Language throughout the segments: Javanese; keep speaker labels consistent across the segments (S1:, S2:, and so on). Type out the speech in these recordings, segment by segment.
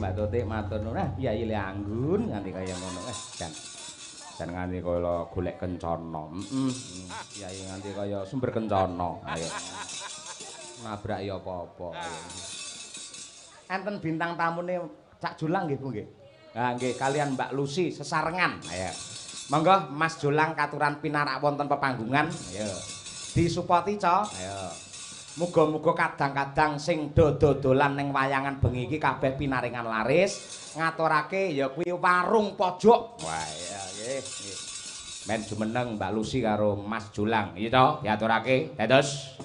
S1: Mbak Tutik matur nuwun. Nah, Kyai Le Anggun nganti kaya ngono. Jan nganti kaya golek kencana. Kyai nganti kaya sumber kencana. Ayo. Nabrak ya apa-apa. Enten bintang tamune Cak Julang nggih Bu nggih. Nah nggih kalian Mbak Lucy sesarengan. Ayo. Monggo Mas Julang katuran pinarak wonten pepanggungan. Ayo. Disupati, Ca. Ayo. Muga-muga kadang-kadang sing dodolan ning wayangan bengi iki kabeh pinaringan laris, ngaturake ya kuwi warung pojok. Wah, ya nggih, nggih. Men jumeneng Mbak Lucy karo Mas Julang. Iya to, diaturake. Dados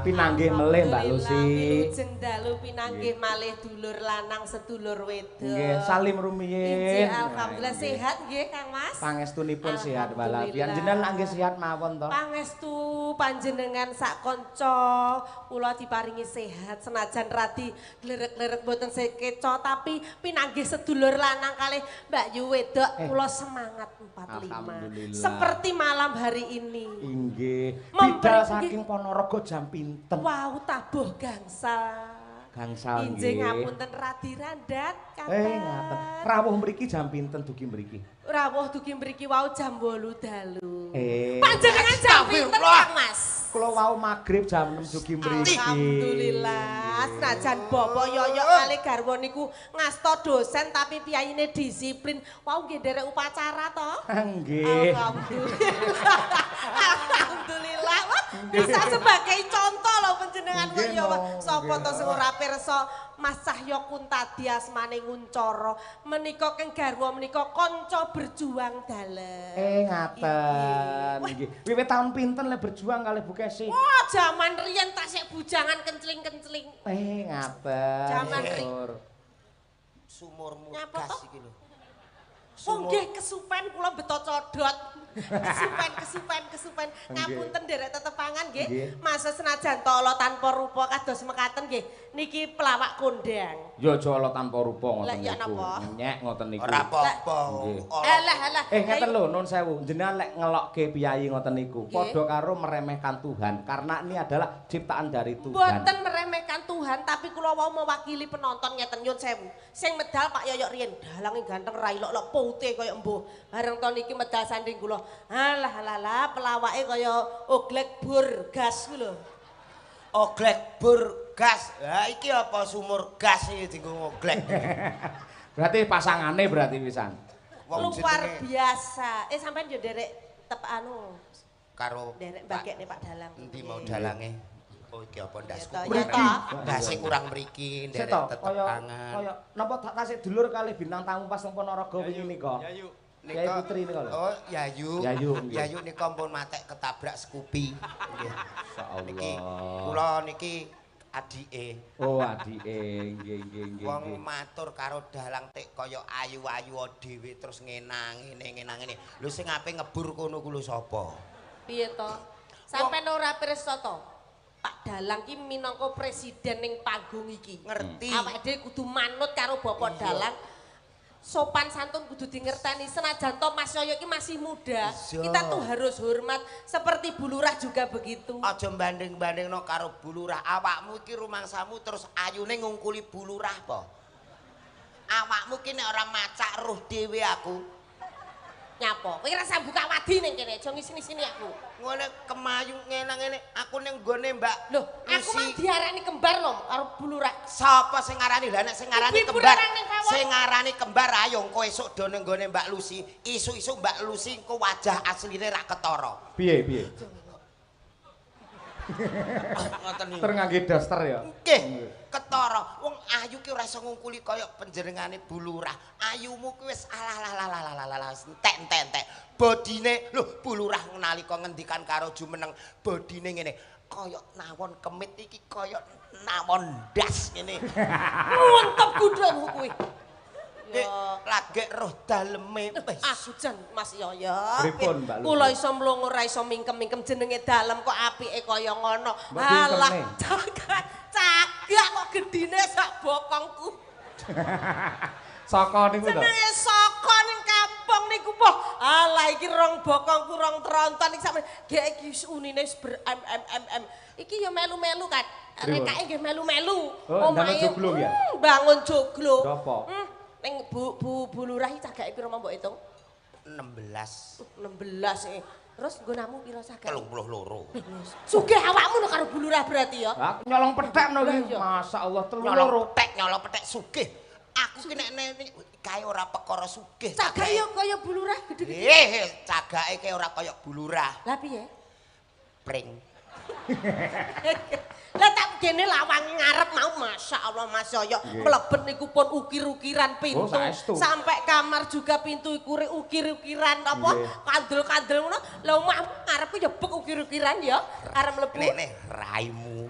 S1: pinanggih melih Mbak Lucy.
S2: Jengdalu pinanggih malih dulur lanang sedulur wedok.
S1: Nggih, salim rumiyin.
S2: Alhamdulillah sehat nggih Kang Mas.
S1: Pangestunipun sehat walafiat. Jenengan nggih sehat mawon to.
S2: Pangestu panjenengan sak kanca kula diparingi sehat senajan radi glerek-glerek mboten sekeco tapi pinanggih sedulur lanang kalih Mbak Yu wedok kula semangat 45. Seperti malam hari ini.
S1: Inggih. Bidal saking Ponorogo jam pinten?
S2: Wow, tabuh gangsal.
S1: Gangsal nggih.
S2: Injih ngapunten radi randat
S1: ngaten. Rawuh mriki jam pinten dugi mriki?
S2: Rawuh dugi mriki wau jam 8 dalu.
S1: Panjenengan
S2: jam pinten Kang Mas?
S1: Kula wau magrib jam 6 dugi mriki.
S2: Alhamdulillah. Senajan bapak yoyok kali garwa niku ngasta dosen tapi piyayine disiplin. Wau nggih nderek upacara to?
S1: Nggih.
S2: Alhamdulillah. Bisa sebagai contoh loh panjenengan kaya sapa to sing ora pirsa Mas Cahyo Kuntadi asmane Nguncoro menika keng garwa menika kanca berjuang dalem.
S1: Ngaten nggih. Wiwit taun pinten le berjuang kalih Bu Kesi?
S2: Wah, jaman riyen tasik bujangan kencling-kencling.
S1: Ngaten.
S2: Jaman riyen.
S3: Sumurmu gas iki lho.
S2: Oh nggih kesupen kula beto codot. Kesupen. Ngapunten nderek tetepangan nggih. Masa senajan to ala tanpa rupa kados mekaten nggih. Niki pelawak kondang.
S1: Ya aja ala tanpa rupa ngoten
S2: niku. Lah ya napa?
S1: Nyek ngoten niku.
S3: Ora apa-apa.
S2: Alah.
S1: Ngeten lho nun sewu. Jenengan lek ngelokke piyayi ngoten niku padha karo meremehkan Tuhan karena ini adalah ciptaan dari Tuhan.
S2: Mboten meremehkan Tuhan tapi kula wau mewakili penonton ngeten nyun sewu. Sing medal Pak Yoyok riyen dalange ganteng railok-lok putih kaya embuh. Bareng to niki medal sanding kula. Alah pelawake kaya oglek bur gas ku lho.
S3: Oglek bur gas. Lah iki apa sumur gas iki dienggo ngoglek.
S1: Berarti pasangane berarti pisan.
S2: Luar biasa. Sampean yo nderek anu
S3: karo
S2: nderek bagekne Pak Dalang.
S3: Endi mau dalange? Oh iki apa ndasku?
S2: Ndase
S3: kurang mriki nderek tetepangan.
S1: Kaya napa tasik dulur kalih bintang tamu pas nang Ponorogo wingi nika. Yayu Putri nika lho.
S3: Oh, Yayu. Yayu nika pun matek ketabrak Scoopy. Nggih.
S1: Insyaallah.
S3: Kula niki adike.
S1: Oh, adike. Nggih.
S3: Wong matur karo dalang tek kaya ayu-ayu dhewe terus ngenang ngene. Lho sing ape ngebur kono ku lho sapa?
S2: Piye to? Sampeyan ora pirsa to? Pak Dalang ki minangka presiden ning panggung iki.
S3: Ngerti.
S2: Awake dhewe kudu manut karo Bapak Dalang. Sopan santun kudu dingerteni senajan to Mas Yoyo iki masih muda. Kita tuh harus hormat seperti Bu Lurah juga begitu.
S3: Aja banding-bandingno karo Bu Lurah. Awakmu iki rumangsamu terus ayune ngungkuli Bu Lurah apa? Awakmu ki nek ora macak roh dhewe aku.
S2: Nyapa? Kowe rasa buka wadi ning kene, aja ngisini-sini aku.
S3: Ngene kemayu ngenang ngene aku ning gone Mbak.
S2: Loh, aku mah diarani kembar lho karo bulurah.
S3: Sapa sing ngarani? Lah nek sing ngarani kembar. Sing ngarani kembar ayo engko esuk do ning gone Mbak Lucy. Isu-isu Mbak Lucy engko wajah asline ra ketara.
S1: Piye?
S3: Ngoten niku.
S1: Ter ngangge daster ya.
S3: Nggih, ketara. Wong ayu ki ora iso ngungkuli kaya panjenengane bulurah. Ayumu ki wis alah entek. Bodine lho bulurah nalika ngendikan karo jumeneng bodine ngene. Kaya nawon kemit iki kaya nawon ndas ngene.
S2: Muntep gudhemu kuwi. Ya,
S3: lagi roh daleme wis.
S2: Aku jan Mas Yoyo.
S1: Pripun, Mbak Lucy?
S2: Kula iso mlungur ra iso mingkem-mingkem jenenge dalem kok apike kaya ngono.
S1: Mbak
S2: Alah,
S1: mingkeme.
S2: cagak kok gedine sak bokongku.
S1: Saka niku to.
S2: Jenenge saka ning kampung niku po. Alah iki rong bokongku rong tronton iki sampe gek iki unine ber Iki ya melu-melu kan. Rekake nggih melu-melu.
S1: Oh, bangun joglo ya?
S2: Bangun joglo.
S1: Napa?
S2: Ning bulurah iki cagake piro mbok hitung?
S3: 16.
S2: 16 Terus nggonamu piro cagake?
S3: 32.
S2: Sugih awakmu lho karo bulurah berarti ya.
S1: Lah nyolong pethek no iki. Masyaallah 3.
S3: Nyolong petek sugih. Aku ki nek kae ora perkara sugih.
S2: Cagake ya kaya bulurah gede-gede.
S3: Cagake kae ora kaya bulurah.
S2: Lah piye?
S3: Pring.
S2: Lah tak kene lawang ngarep mau masyaallah Mas Yoyo mlebet niku pun ukir-ukiran pintu sampai kamar juga pintu ukir-ukiran apa kandel-kandel ngono lha omah ngarep ya bek ukir-ukiran ya arep mlebu
S3: nek raimu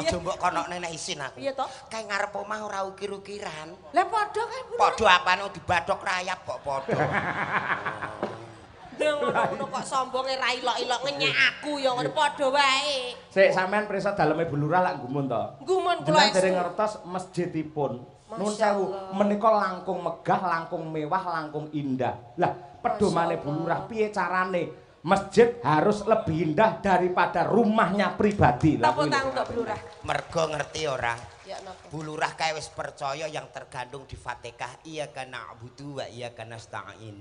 S3: aja mbok kono nenek isin aku
S2: iya to
S3: kae ngarep omah ora ukir-ukiran
S2: lah padha kae
S3: padha apane dibadhok rayap kok padha
S2: ngono kok sombonge ra ilok-ilok ngenyek aku ya ngono padha wae.
S1: Sik sampean prisa daleme bulurah lak gumun to.
S2: Gumun kula
S1: dereng ngertos masjidipun. Nuwun sewu menika langkung megah, langkung mewah, langkung indah. Lah pedomane bulurah piye carane? Masjid harus lebih indah daripada rumahnya pribadi.
S2: Napa tang untuk bulurah?
S3: Mergo ngerti ora?
S2: Ya napa?
S3: Bulurah kae wis percaya yang tergandung di Fatihah iya kana abudu wa iya kana nasta'in.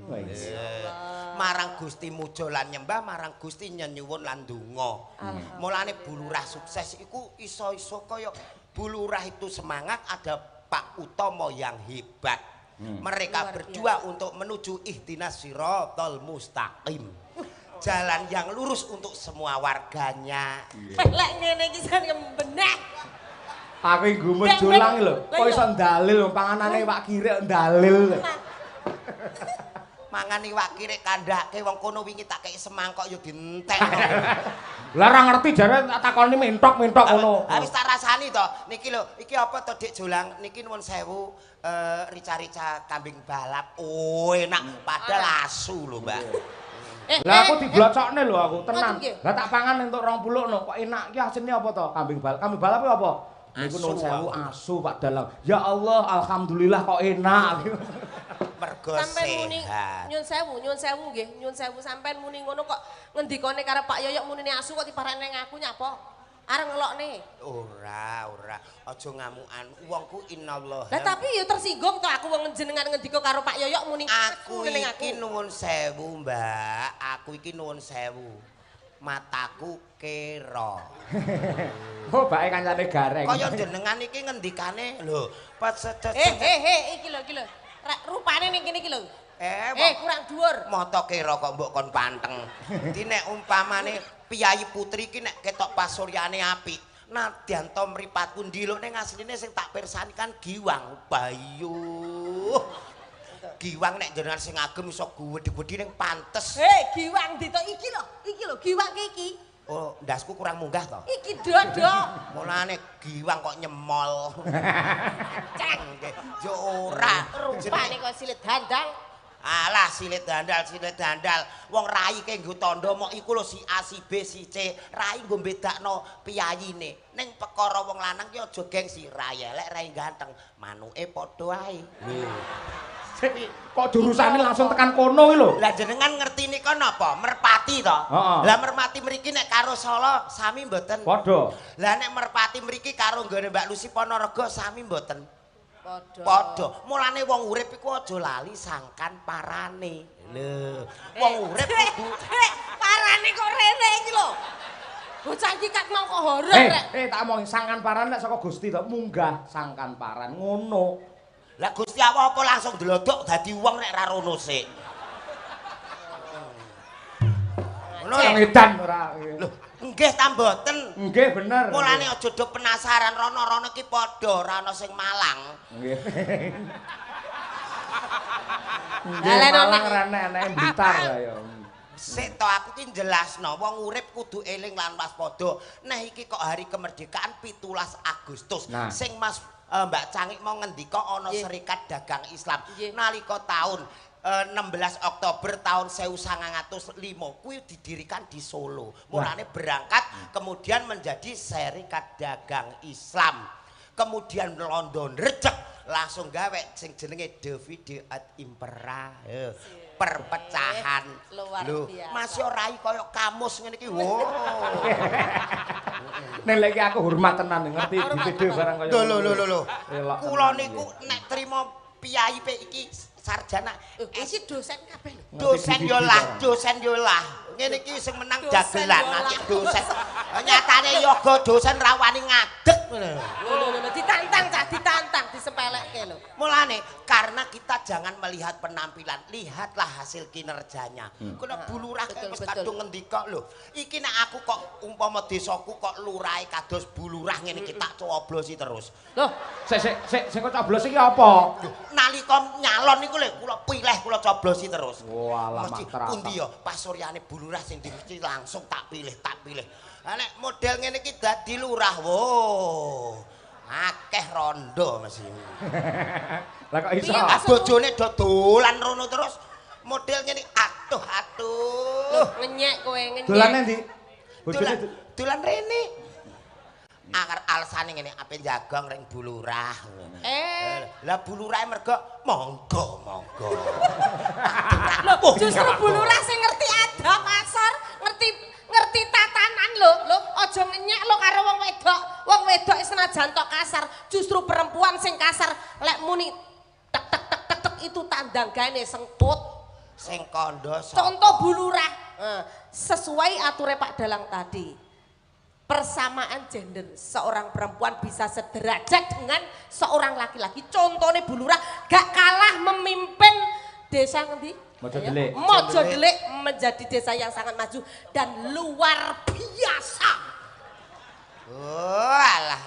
S3: Marang Gusti muja lan nyembah, marang Gusti nyuwun lan ndonga. Mulane bulurah sukses iku iso-iso kaya bulurah itu semangat ada Pak Utomo yang hebat. Mereka berdua untuk menuju ihdinas siratal mustaqim. Jalan yang lurus untuk semua warganya.
S2: Lek ngene iki jan beneh.
S1: Aku gumun julang lho. Kok iso ndalil panganane iwak kirek ndalil.
S3: Mangan iwak kirek kandhake wong kono wingi tak kei semangkok ya dientek.
S1: Lah ora ngerti jare tak takoni mentok-mentok ngono.
S3: Ha wis tak rasani to. Niki lho, iki apa to Dik Jolang? Niki nuwun sewu rica-rica kambing balap. Oh, enak padahal asu lho, Mbak.
S1: Lah aku diblocokne lho aku tenan. Lah tak pangan entuk 20 no. Kok enak ki asine apa to? Kambing balap. Kambing balap apa? Niku nuwun sewu asu Pak Dalang. Ya Allah, alhamdulillah kok enak.
S3: Mergo
S2: sampean muni
S3: sehat.
S2: nyun sewu nggih, nyun sewu sampean muni ngono kok ngendikane karo Pak Yoyok munine asu kok diparani ning aku nyapa? Areng ngelokne.
S3: Ora. Aja ngamukan. Wongku innallaha.
S2: Lah tapi ya tersinggung to aku wong jenengan ngendika karo Pak Yoyok muni
S3: aku iki nuwun sewu, Mbak. Aku iki nuwun sewu. Mataku kero.
S1: Oh, bae kancane gareng.
S3: Kaya jenengan iki ngendikane lho, pas
S2: iki lho. Rupane ning kene iki lho. Kurang dhuwur.
S3: Mata kira kok mbok kon panteng. Dadi nek umpamane Piyayi Putri iki nek ketok pasuryane apik, nadyan to mripatku ndiluk ning asline sing tak pirsani kan Giwang Bayu. Giwang nek jenengan sing agem iso gwedhi-gwedhi ning pantes.
S2: Giwang dito iki lho, Giwang iki.
S3: Oh, ndasku kurang munggah to.
S2: Iki dodo.
S3: Mulane Giwang kok nyemol. Ceng nggih. Yo ora.
S2: Rupane kok silit handang.
S3: Alah silit dandal. Wong rai ke nggo tandha mok iku lho si A, si B, si C. Rai nggo bedakno piyayine. Ning perkara wong lanang ki aja gengsi. Rai elek, rai ganteng. Manuke padha ae. Lho.
S1: Kok jurusane langsung tekan kono iki lho.
S3: Lah jenengan ngerti nika napa? Merpati to. Lah merpati mriki nek karo Solo sami mboten?
S1: Padha.
S3: Lah nek merpati mriki karo nggone Mbak Lucy Ponorogo sami mboten? Padha. Mulane wong urip iku aja lali sangkan parane. Lho, wong urip kudu
S2: parane kok rene iki lho. Bocah iki kak mau kok horor rek.
S1: Tak omong sangkan paran nek saka Gusti to munggah sangkan paran ngono.
S3: Lah Gusti apa langsung delodok dadi wong nek ra rono sik. Ngono
S1: Sing edan ora.
S3: Lho, nggih ta mboten.
S1: Nggih bener.
S3: Mulane aja do penasaran rono-rono iki padha ora ana sing Malang.
S1: Nggih.
S2: Lah
S1: Malang rene-rene Blitar ya.
S3: Sik to aku ki jelasno wong urip kudu eling lan waspada. Nah iki kok hari kemerdekaan 17 Agustus.
S1: Nah.
S3: Sing Mas Mbak Cangik mau ngendika ana Serikat Dagang Islam. Nalika tahun 16 Oktober tahun 1905 kuwi didirikan di Solo. Mulane berangkat kemudian menjadi Serikat Dagang Islam. Kemudian London rejek langsung gawe sing jenenge Divide et Impera. Perpecahan. Lho, masih ora kaya kamus ngene iki. Wow.
S1: Nek lek aku hormat tenan ngerti DVD barang kaya.
S3: Lho. Kula niku nek trima piyai iki sarjana
S2: Iki dosen kabeh lho.
S3: Dosen yo lah. Ngene iki sing menang dagelan nek dosen. Nyatane yoga dosen rawani ngadeg ngono.
S2: Lho, ditantang, disepelekke lho.
S3: Mulane karena kita jangan melihat penampilan, lihatlah hasil kinerjanya. Kena bulurah wis kadung ngendika lho. Iki nek aku kok umpama desaku kok lurahe kados bulurah ngene iki tak coblosi terus.
S1: Loh, sik kok coblos iki apa?
S3: Nalika nyalon niku lho kula pilih kula coblosi terus.
S1: Walah
S3: mesti
S1: matrasa.
S3: pundi ya pas suryane bulurah sing mesti langsung tak pilih. Lah nek model ngene iki dadi lurah, wo. Akeh rondo mesti.
S1: Lah kok iso?
S3: Bojone do dolan rono terus. Model ngene atuh.
S2: Ngenyek kowe ngenyek.
S1: Dolane ndi? Bojone
S3: Dolan rene. Akar alasane ngene ape jagong ring bulurah. Lah bulurahe mergo monggo.
S2: Lho, justru bulurah sing ngerti adab pasar, ngerti tatanan lho. Aja ngenyek lho karo wong wedok. Wong wedok senajan tok kasar, justru perempuan sing kasar lek muni tek itu tandanggane sengkut.
S3: Sing kandha
S2: Contoh bulurah. Sesuai ature Pak Dalang tadi. Persamaan gender, seorang perempuan bisa sederajat dengan seorang laki-laki. Contohnya bulurah gak kalah memimpin desa ngendi? Mojodelik menjadi desa yang sangat maju dan luar biasa.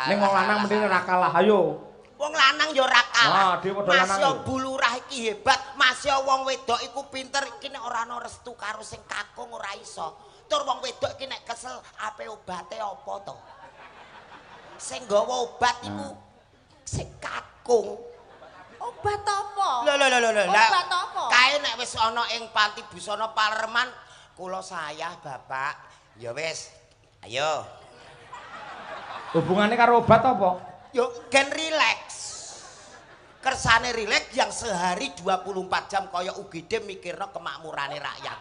S1: Ning wong lanang mending ora kalah, ayo.
S3: Wong lanang ya ora kalah. Mas yo bulurah iki hebat, Mas yo wong wedok iku pinter, iki nek ora ana restu karo sing kakung ora iso. Tur wong wedok iki nek kesel ape obate apa to? Sing nggawa obat iku sing kakung.
S2: Obat apa?
S3: Lho.
S2: Obat apa?
S3: Kae nek wis ana ing Panti Busana Palereman, kula sayah Bapak. Ya wis, ayo.
S1: Hubungannya karo obat apa?
S3: Yo gen relax. Kersane rileks yang sehari 24 jam kaya UGD mikirno kemakmurane rakyat.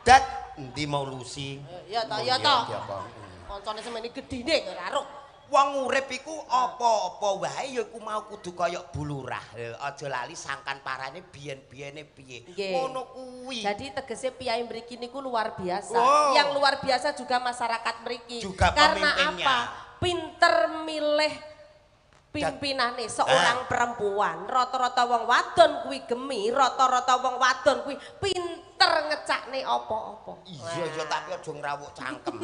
S3: Dat endi mau lusi?
S2: Ya to. Koncone semene gedine karo.
S3: Wong urip iku apa-apa wae ya iku mau kudu kaya bulurah. Aja lali sangkan parane biyen-biyene piye. Ngono kuwi.
S2: Jadi tegese piyai mriki niku luar biasa.
S3: Wow.
S2: Yang luar biasa juga masyarakat mriki.
S3: Juga
S2: karena
S3: pemimpinnya.
S2: apa? Pinter milih pimpinane seorang perempuan. Rata-rata wong wadon kuwi gemi, rata-rata wong wadon kuwi pinter ngecakne apa-apa.
S3: Iya tapi aja ngrawuk cangkem.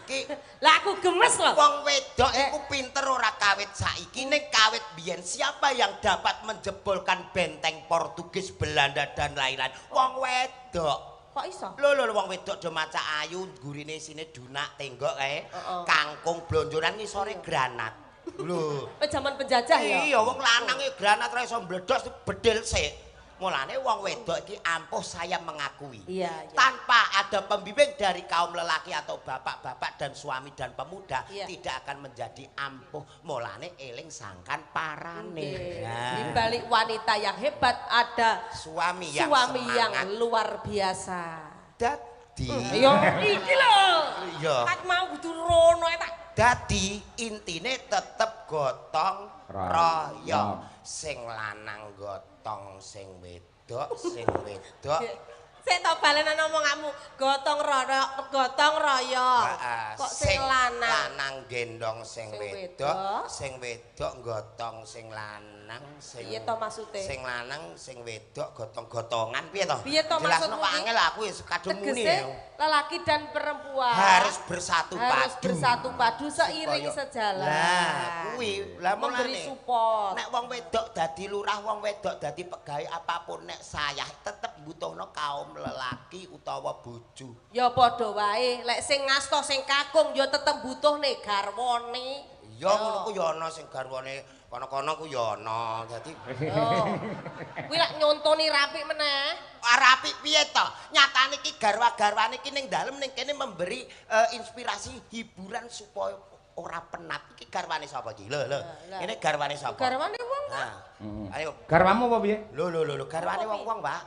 S3: Ki
S2: lah aku gemes loh.
S3: Wong wedok iku pinter ora kawit saiki ning kawit biyen. Siapa yang dapat menjebolkan benteng Portugis, Belanda dan lain-lain? Wong wedok.
S2: Kok iso?
S3: Lho wong wedok do maca ayu, gurine sine dunak tenggok kae. Kangkung blonjoran ngisore granat. Lho,
S2: Zaman penjajah ya.
S3: Iya, wong lanang e granat ora iso mbledhos bedil sik. Mulane wong wedok iki ampuh saya mengakui.
S2: Iya.
S3: Tanpa ada pembimbing dari kaum lelaki atau bapak-bapak dan suami dan pemuda tidak akan menjadi ampuh. Mulane eling sangkan parane.
S2: Di balik wanita yang hebat ada
S3: suami
S2: yang luar biasa.
S3: Dadi
S2: Yo iki lho.
S3: Iya.
S2: Kat mau kudu rono tak
S3: Dadi intine tetep gotong royong. Sing lanang gotong sing wedok, sing wedok
S2: Sik to balenan omonganmu, gotong royong. Kok sing
S3: lanang gendong sing wedok, sing wedok gotong sing lanang, sing
S2: piye to maksude?
S3: Sing lanang sing wedok gotong-gotongan piye to?
S2: Piye to maksudmu?
S3: Jelasno angel aku wis kadung muni.
S2: Lelaki dan perempuan
S3: Harus bersatu
S2: padu seiring sejalan.
S3: Lah, kuwi lah
S2: memberi support.
S3: Nek wong wedok dadi lurah, wong wedok dadi pegawai apapun nek sayah tetep butuhno kaum lelaki utawa bojo.
S2: Ya padha wae, lek sing ngasta sing kakung ya tetep butuhne garwane.
S3: Ya ngono ku ya ana sing garwane kono-kono ku ya ana. Dadi
S2: kuwi lek nyontoni rapi meneh.
S3: Rapi piye to? Nyatane iki garwa-garwane iki ning dalem ning kene memberi inspirasi hiburan supaya ora penat. Iki garwane sapa iki? Lho. Ini garwane sapa?
S2: Garwane wong.
S3: Nah. Ayo.
S1: Garwamu apa piye?
S3: Lho garwane wong-wong, Pak.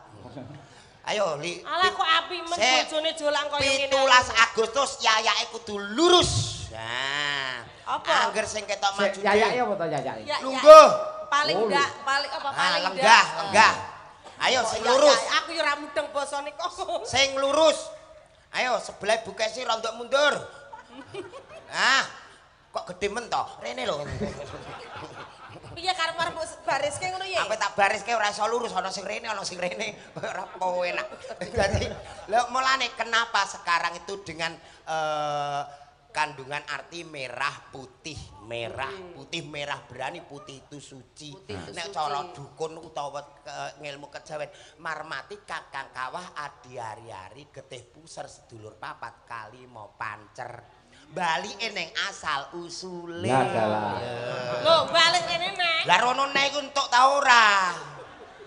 S3: Ayo, Li.
S2: Alah kok api men bojone jolang kaya ngene.
S3: 17 Agustus yayake kudu lurus. Nah.
S2: Apa?
S3: Angger sing ketok maju.
S1: Yayake apa to yayake?
S3: Lungguh.
S2: Paling ndak, paling apa paling
S3: lenggah. Ayo sing lurus.
S2: Aku ya ora mudeng basane kok.
S3: Sing lurus. Ayo sebelah bukesi rontok mundur. Kok gede men to? Rene lho.
S2: Piye karep-karepmu bariske ngono ya?
S3: Apa tak bariske ora iso lurus ana sing rene ora enak. Dadi lho mulane kenapa sekarang itu dengan kandungan arti merah putih merah berani putih itu suci. Nek cara dukun utawa ngilmu kejawen marmati kakang kawah adi ari-ari getih puser sedulur papat kali mau pancer. Bali eneng asal usule.
S2: Lho, balik kene nek.
S3: Lah rono nek iku entuk ta ora?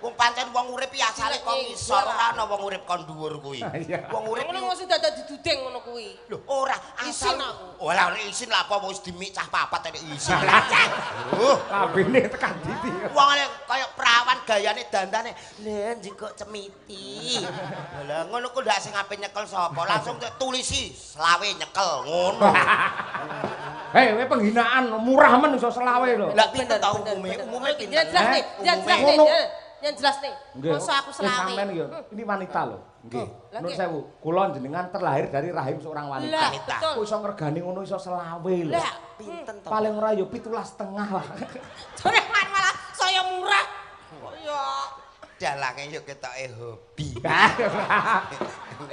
S3: Wong pancen wong urip iki asale kok ngisor ora ana wong urip kon dhuwur kuwi. Wong urip
S2: ngono mesti dadak diduding ngono kuwi.
S3: Lho, ora asal. Oh, lah isin lah apa wis dimik cah papat nek isin.
S1: Kabene tekan diti.
S3: Wong kaya perawan gayane dandane. Lha njikok cemiti. Lah ngono ku ndak sing ape nyekel sapa? Langsung tulisi selawe nyekel ngono.
S1: Hei, kowe penghinaan murah men iso selawe lho.
S3: Lah pinten ta umume pinten?
S2: Yang jelas nih. Masa aku selawe.
S1: Sampeyan iki ini wanita lho. Nggih. Nur sewu, kula jenengan terlahir dari rahim seorang wanita. Kok iso ngregani ngono iso selawe lho.
S2: Lah, pinten to?
S1: Paling ora ya 17,5 lah.
S2: Jare malah saya murah. Ya
S3: dalange yo ketoke hobi.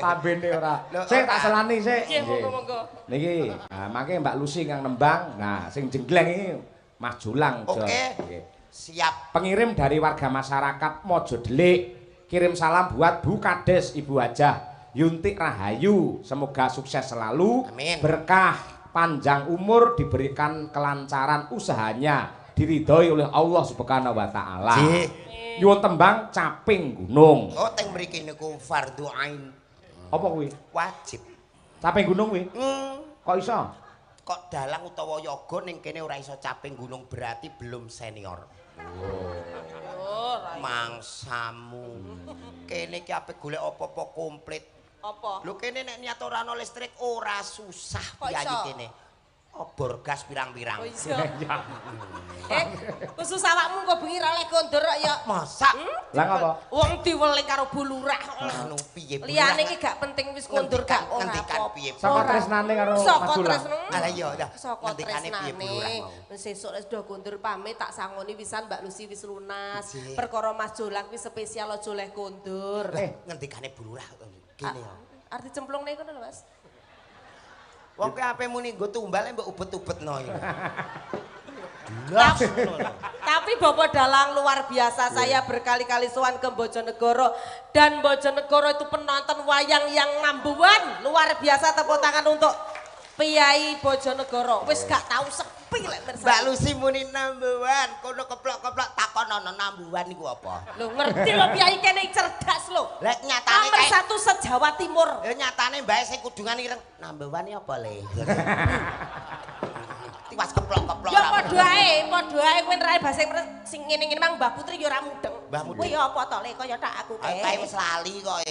S1: Pambene ora. Sik tak selani sik.
S2: Nggih, monggo-monggo.
S1: Niki, mangke Mbak Lucy kang nembang. Nah, sing jengleng iki Mas Julang.
S3: Oke. Siap.
S1: Pengirim dari warga masyarakat Mojodelik. Kirim salam buat Bu Kades Ibu Hajah Yuntik Rahayu. Semoga sukses selalu.
S3: Amin.
S1: Berkah, panjang umur, diberikan kelancaran usahanya. Diridhoi oleh Allah Subhanahu wa taala. Nyuwun tembang Caping Gunung.
S3: Oh, teng mriki niku fardhu ain.
S1: Apa kuwi?
S3: Wajib.
S1: Caping Gunung kuwi? Kok iso?
S3: Kok dalang utawa yoga ning kene ora iso caping gunung berarti belum senior. Mangsamu. Kene iki ape golek apa-apa komplit.
S2: Apa?
S3: Lho kene nek niat ora ana listrik ora susah piyayi kene. Obor gas pirang-pirang.
S2: Oh iya. Khusus awakmu kok bengi ra oleh kondur ya.
S3: Masak.
S1: Lah ngapa?
S2: Wong diweling karo Bu Lurah.
S3: Anu piye Bu?
S2: Liyane iki gak penting wis kondur gak ora.
S3: Ngendikan piye?
S1: Saka tresnane karo Mas Julang.
S3: Alah iya dah.
S2: Saka
S3: Ngendikane piye Bu Lurah mau?
S2: Sesuk wis do kondur pamit tak sangoni pisan Mbak Lucy wis lunas. Perkara Mas Julang kuwi spesial aja oleh kondur.
S3: Ngendikane Bu Lurah kene ya.
S2: Arti cemplungne ngono lho Mas.
S3: Wong kuwi ape muni nggo tumbale mbok ubet-ubetno iki.
S2: Tapi Bapak Dalang luar biasa. Saya berkali-kali sowan ke Bojonegoro dan Bojonegoro itu penonton wayang yang nambuan. Luar biasa, tepuk tangan untuk Piyai Bojonegoro. Wis gak tahu sepi lek bersama.
S3: Mbak Lucy muni nambuan, kono keplok-keplok takon ana nambuan niku apa?
S2: Lho ngerti lho Piyai kene cerdas lho.
S3: Lek nyatane
S2: nomor 1 se-Jawa Timur.
S3: Ya nyatane mbae sing kudungan ireng nambuan iki apa le? Tiwas keplok-keplok.
S2: Ya padha ae kowe nerae basa sing ngene-ngene mang Mbah Putri ya ora mudeng.
S3: Mbah Mudeng.
S2: Kuwi ya apa to le kaya tak aku kae.
S3: Kae wis lali kok.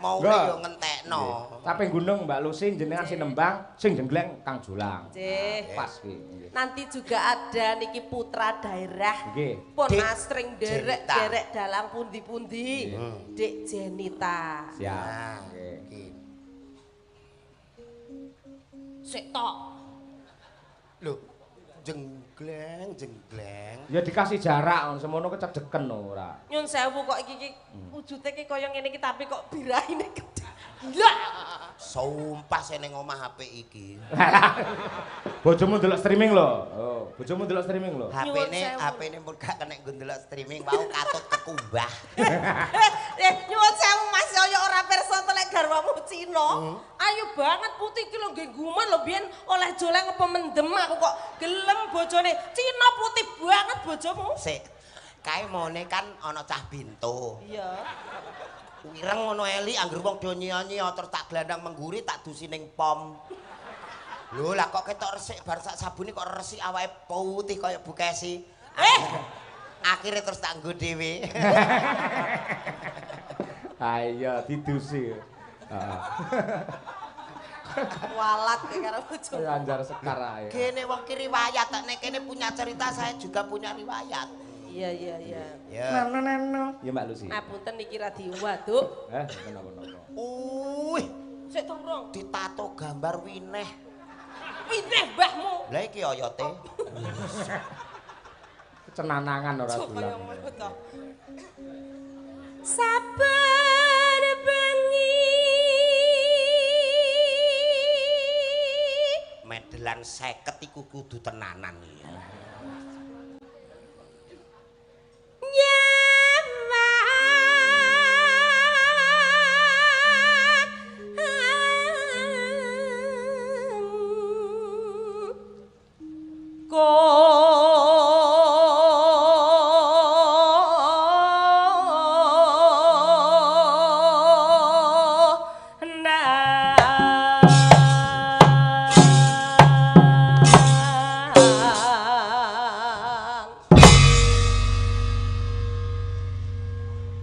S3: mau yo ngentekno.
S1: Sampai gunung Mbak Lucy jenengan sinembang sing jenggleng Kang Julang.
S2: Nggih.
S1: Pas iki.
S2: Nanti juga ada niki putra daerah.
S1: Nggih.
S2: Pun
S3: Dik
S2: asring derek-derek dalang pundi-pundi. Dik Jenita.
S1: Siap.
S3: Nggih.
S2: Sik tok.
S3: Lho, jenggleng.
S1: Ya dikasih jarak semono kecedeken ora.
S2: Nyun sewu kok iki wujude ki kaya ngene iki tapi kok birahine gedhe. Lah,
S3: Sumpah sing ning omah HP iki.
S1: Bojomu ndelok streaming lho. Oh, bojomu ndelok streaming lho.
S3: HP-ne pun gak kena nggo ndelok streaming, mau katut kekumbah.
S2: nyuwun sewu Mas Yoyo ora pirsa telek garwamu Cina. Ayu banget putih iki lho nggih gumun lho biyen oleh joleng apa mendem aku kok gelem bojone. Cina putih banget bojomu.
S3: Sik, kae mone kan ana cah bintu.
S2: Iya.
S3: Wireng ngono eli anggere wong do nyiyo-nyiyo terus tak glandang mengguri tak dusi ning pom. Lho lah kok ketok resik bar sak sabune kok resik awake putih kaya bukesi. Akhirnya terus tak nggo dhewe.
S1: Ayo didusi.
S2: Walat karo bojomu.
S1: Anjar sekar ae.
S3: Kene wong ki riwayat, nek kene punya cerita saya juga punya riwayat.
S2: Iya.
S3: Ya.
S1: Nano. Ya Mbak Lucy.
S2: Ngapunten niki radio waduk.
S1: Kenapa-napa.
S2: Sik turung.
S3: Ditato gambar wineh.
S2: Wineh mbahmu.
S3: Lah iki oyote.
S1: Cenanangan ora
S2: Coba
S1: dolan.
S2: yang ngono to. Sabar bengi.
S3: Medelan 50 iku kudu tenanan iki.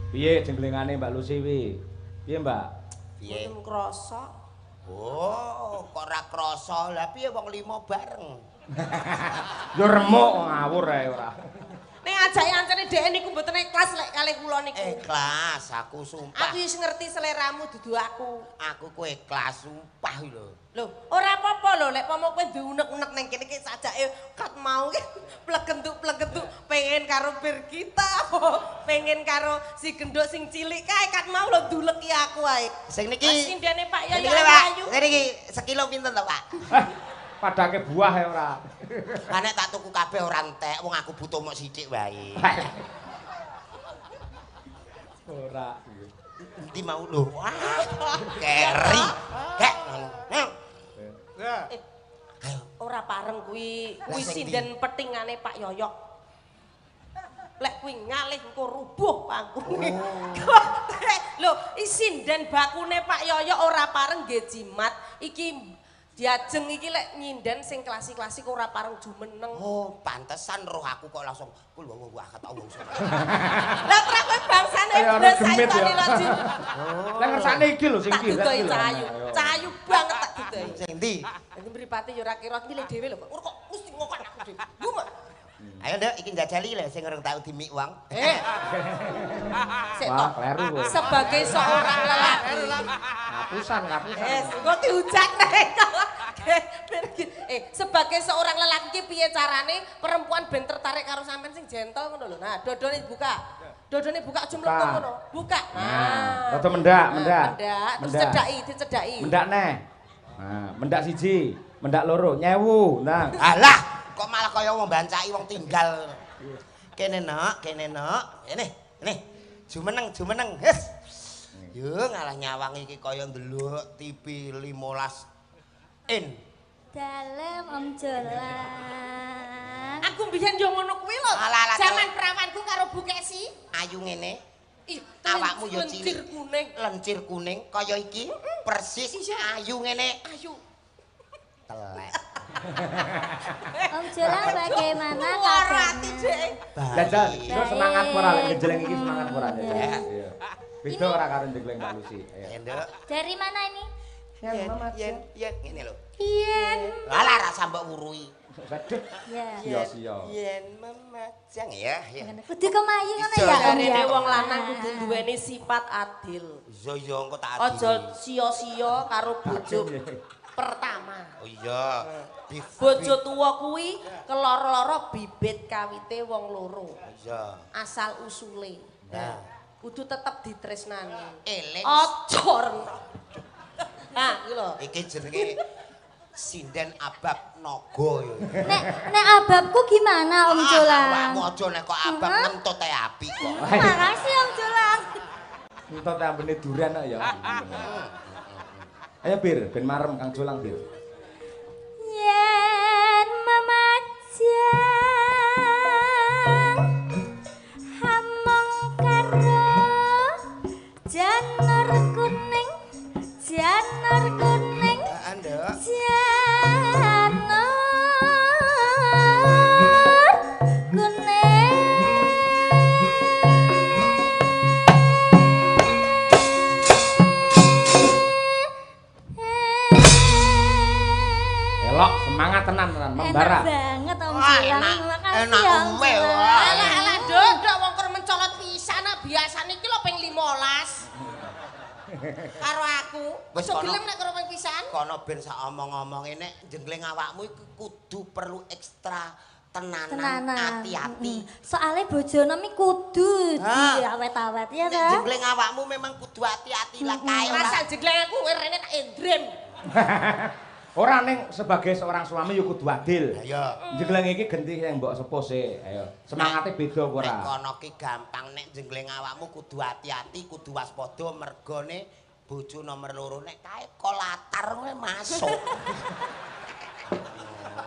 S1: Piye jenglengane Mbak Lucy wi? Piye Mbak?
S3: Piye?
S2: Mboten krasa.
S3: Oh, kok ora krasa. Lah piye wong 5 bareng?
S1: Yo remuk ngawur ae ora.
S2: Ning ajake ancene dhek niku mboten ikhlas lek kalih kula niku.
S3: Ikhlas, aku sumpah.
S2: Aku wis ngerti seleramu dudu aku.
S3: Aku ku ikhlas sumpah lho.
S2: Lho, ora apa-apa lho lek pomo kowe diunek-unek ning kene iki sajake kat mau ki plegentuk-plegentuk pengen karo Birgita, pengen karo si gendok sing cilik kae kat mau lho duleki aku ae.
S3: Sing niki
S2: Sindene Pak Yoyo
S3: Ayu.
S2: ayu.
S3: Niki sekilo pinten to, Pak?
S1: Padake buah ya ora.
S3: Lah nek tak tuku kabeh ora entek, wong aku butuh mok sithik wae.
S1: Ora.
S3: Endi mau lho? Wah, keri. Hek.
S2: Ora pareng kuwi
S3: sing
S2: sinden petingane Pak Yoyo. Lek kuwi ngalih engko rubuh pangkune. Lho, sinden bakune Pak Yoyo ora pareng nggih jimat. Iki diajeng iki lek nyinden sing klasik-klasik ora pareng jumeneng.
S3: Oh, pantesan roh aku kok langsung kul wah kata wong sok.
S2: Lah terus kowe bangsane blas saitane lho Jin.
S1: Lah ngersane iki lho sing
S2: Tak
S1: iki.
S2: dudohi cahayu. Cahayu banget tak dudohi.
S3: Sing ndi?
S2: Iki mripate ya ora kira iki lek dhewe lho. Kok mesti ngokon aku dhewe. Gumun.
S3: Ayo Nduk, iki njajali lho sing urung tau dimik wong.
S2: Sik
S1: Wah,
S2: tok.
S1: kleru kowe.
S2: Sebagai seorang lelaki.
S1: Ngapusan.
S2: Engko diujak nek. Sebagai seorang lelaki ki piye carane perempuan ben tertarik karo sampean sing gentle ngono lho. Nah, dodone buka. Dodone buka aja mlengkung ngono. Buka.
S1: Nah, rada mendak.
S2: Mendak. Terus dicedhaki.
S1: Mendak neh. Nah, mendak siji, mendak loro, nyewu. Nah,
S3: Alah, kok malah kaya wong bancaki wong tinggal. Kene nok. Ini. Jumeneng. Hes. Yo ngalah nyawang iki kaya ndelok TV 15 in.
S4: Dalem Om Jolang.
S2: Aku mbiyen yo ngono kuwi lho.
S3: Alah,
S2: Zaman prawanku karo Bu Kesi.
S3: Ayu ngene.
S2: Ih,
S3: Awakmu yo
S2: lencir
S3: cilik.
S2: kuning.
S3: Lencir kuning kaya iki. Persis ayu ngene.
S2: Ayu.
S3: Telek.
S4: Om Jolang bagaimana
S2: Ora ati,
S4: kabarnya?
S2: Dek.
S1: jajal, itu semangat ora lek ngejeleng iki semangat ora.
S3: Ya.
S1: Iya. Beda ora karo njegleng Mbak Lucy.
S3: Ya, Nduk.
S4: Dari mana ini?
S3: Yen ngene lho.
S4: Yen.
S3: Alah rasa mbok wurui.
S1: Sedih.
S4: Ya.
S1: Sia-sia.
S3: Yen memajang ya.
S4: Kudu kemayu ngono
S3: Iso,
S4: ya Om
S2: Jarene
S4: ya.
S2: wong lanang kudu duweni sifat adil.
S3: Iya engko tak
S2: Aja
S3: adili.
S2: sia-sia karo bojo pertama.
S3: Oh iya.
S2: Bojo tuwa kuwi keloro-loro bibit kawite wong loro.
S3: Iya.
S2: Asal usule.
S3: Nah.
S2: Kudu tetep ditresnani.
S3: Eling.
S2: Aja rena. Nah, iki lho.
S3: Iki jenenge sinden abab naga ya.
S4: Nek ababku gimana Om Jolang?
S3: Awakmu aja nek kok abab ngentut ae api kok.
S4: Makasih Om Jolang.
S1: Entot ambene duren kok ya. Ayo Bir, ben marem Kang Jolang Bir.
S4: Yen memajang hamong karo janur kuning janur kuning
S3: Nduk.
S4: janur kuning
S1: Elok semangat tenan membara.
S4: enak banget Om
S3: Wah,
S4: Jolang
S3: enak.
S4: makasih
S3: Enak
S4: Om
S3: ume,
S4: Jolang.
S3: wah.
S2: Alah nduk wong kur mencolot pisan biasane iki lho ping 15. Karo aku.
S3: Wis
S2: Iso
S3: kono.
S2: gelem nek karo ping pisan.
S3: Kono ben sak omong-omonge nek jengleng awakmu iku kudu perlu ekstra tenanan,
S4: Tenanan.
S3: hati-hati.
S4: Soalnya bojono mi kudu
S3: Ah.
S4: diawet-awet ya
S3: Nek
S4: ta.
S3: jengleng awakmu memang kudu hati-hati lah kae ora.
S2: Rasa jegleng aku rene tak endrem.
S1: Ora ning sebagai seorang suami yo kudu adil.
S3: Ayo.
S1: Jegleng iki genti yang mbok sepuh sih. Ayo. Semangate beda apa ora?
S3: Nek kono ki gampang nek jengleng awakmu kudu hati-hati, kudu waspada mergone bojo nomor loro nek kae kolatar kowe masuk.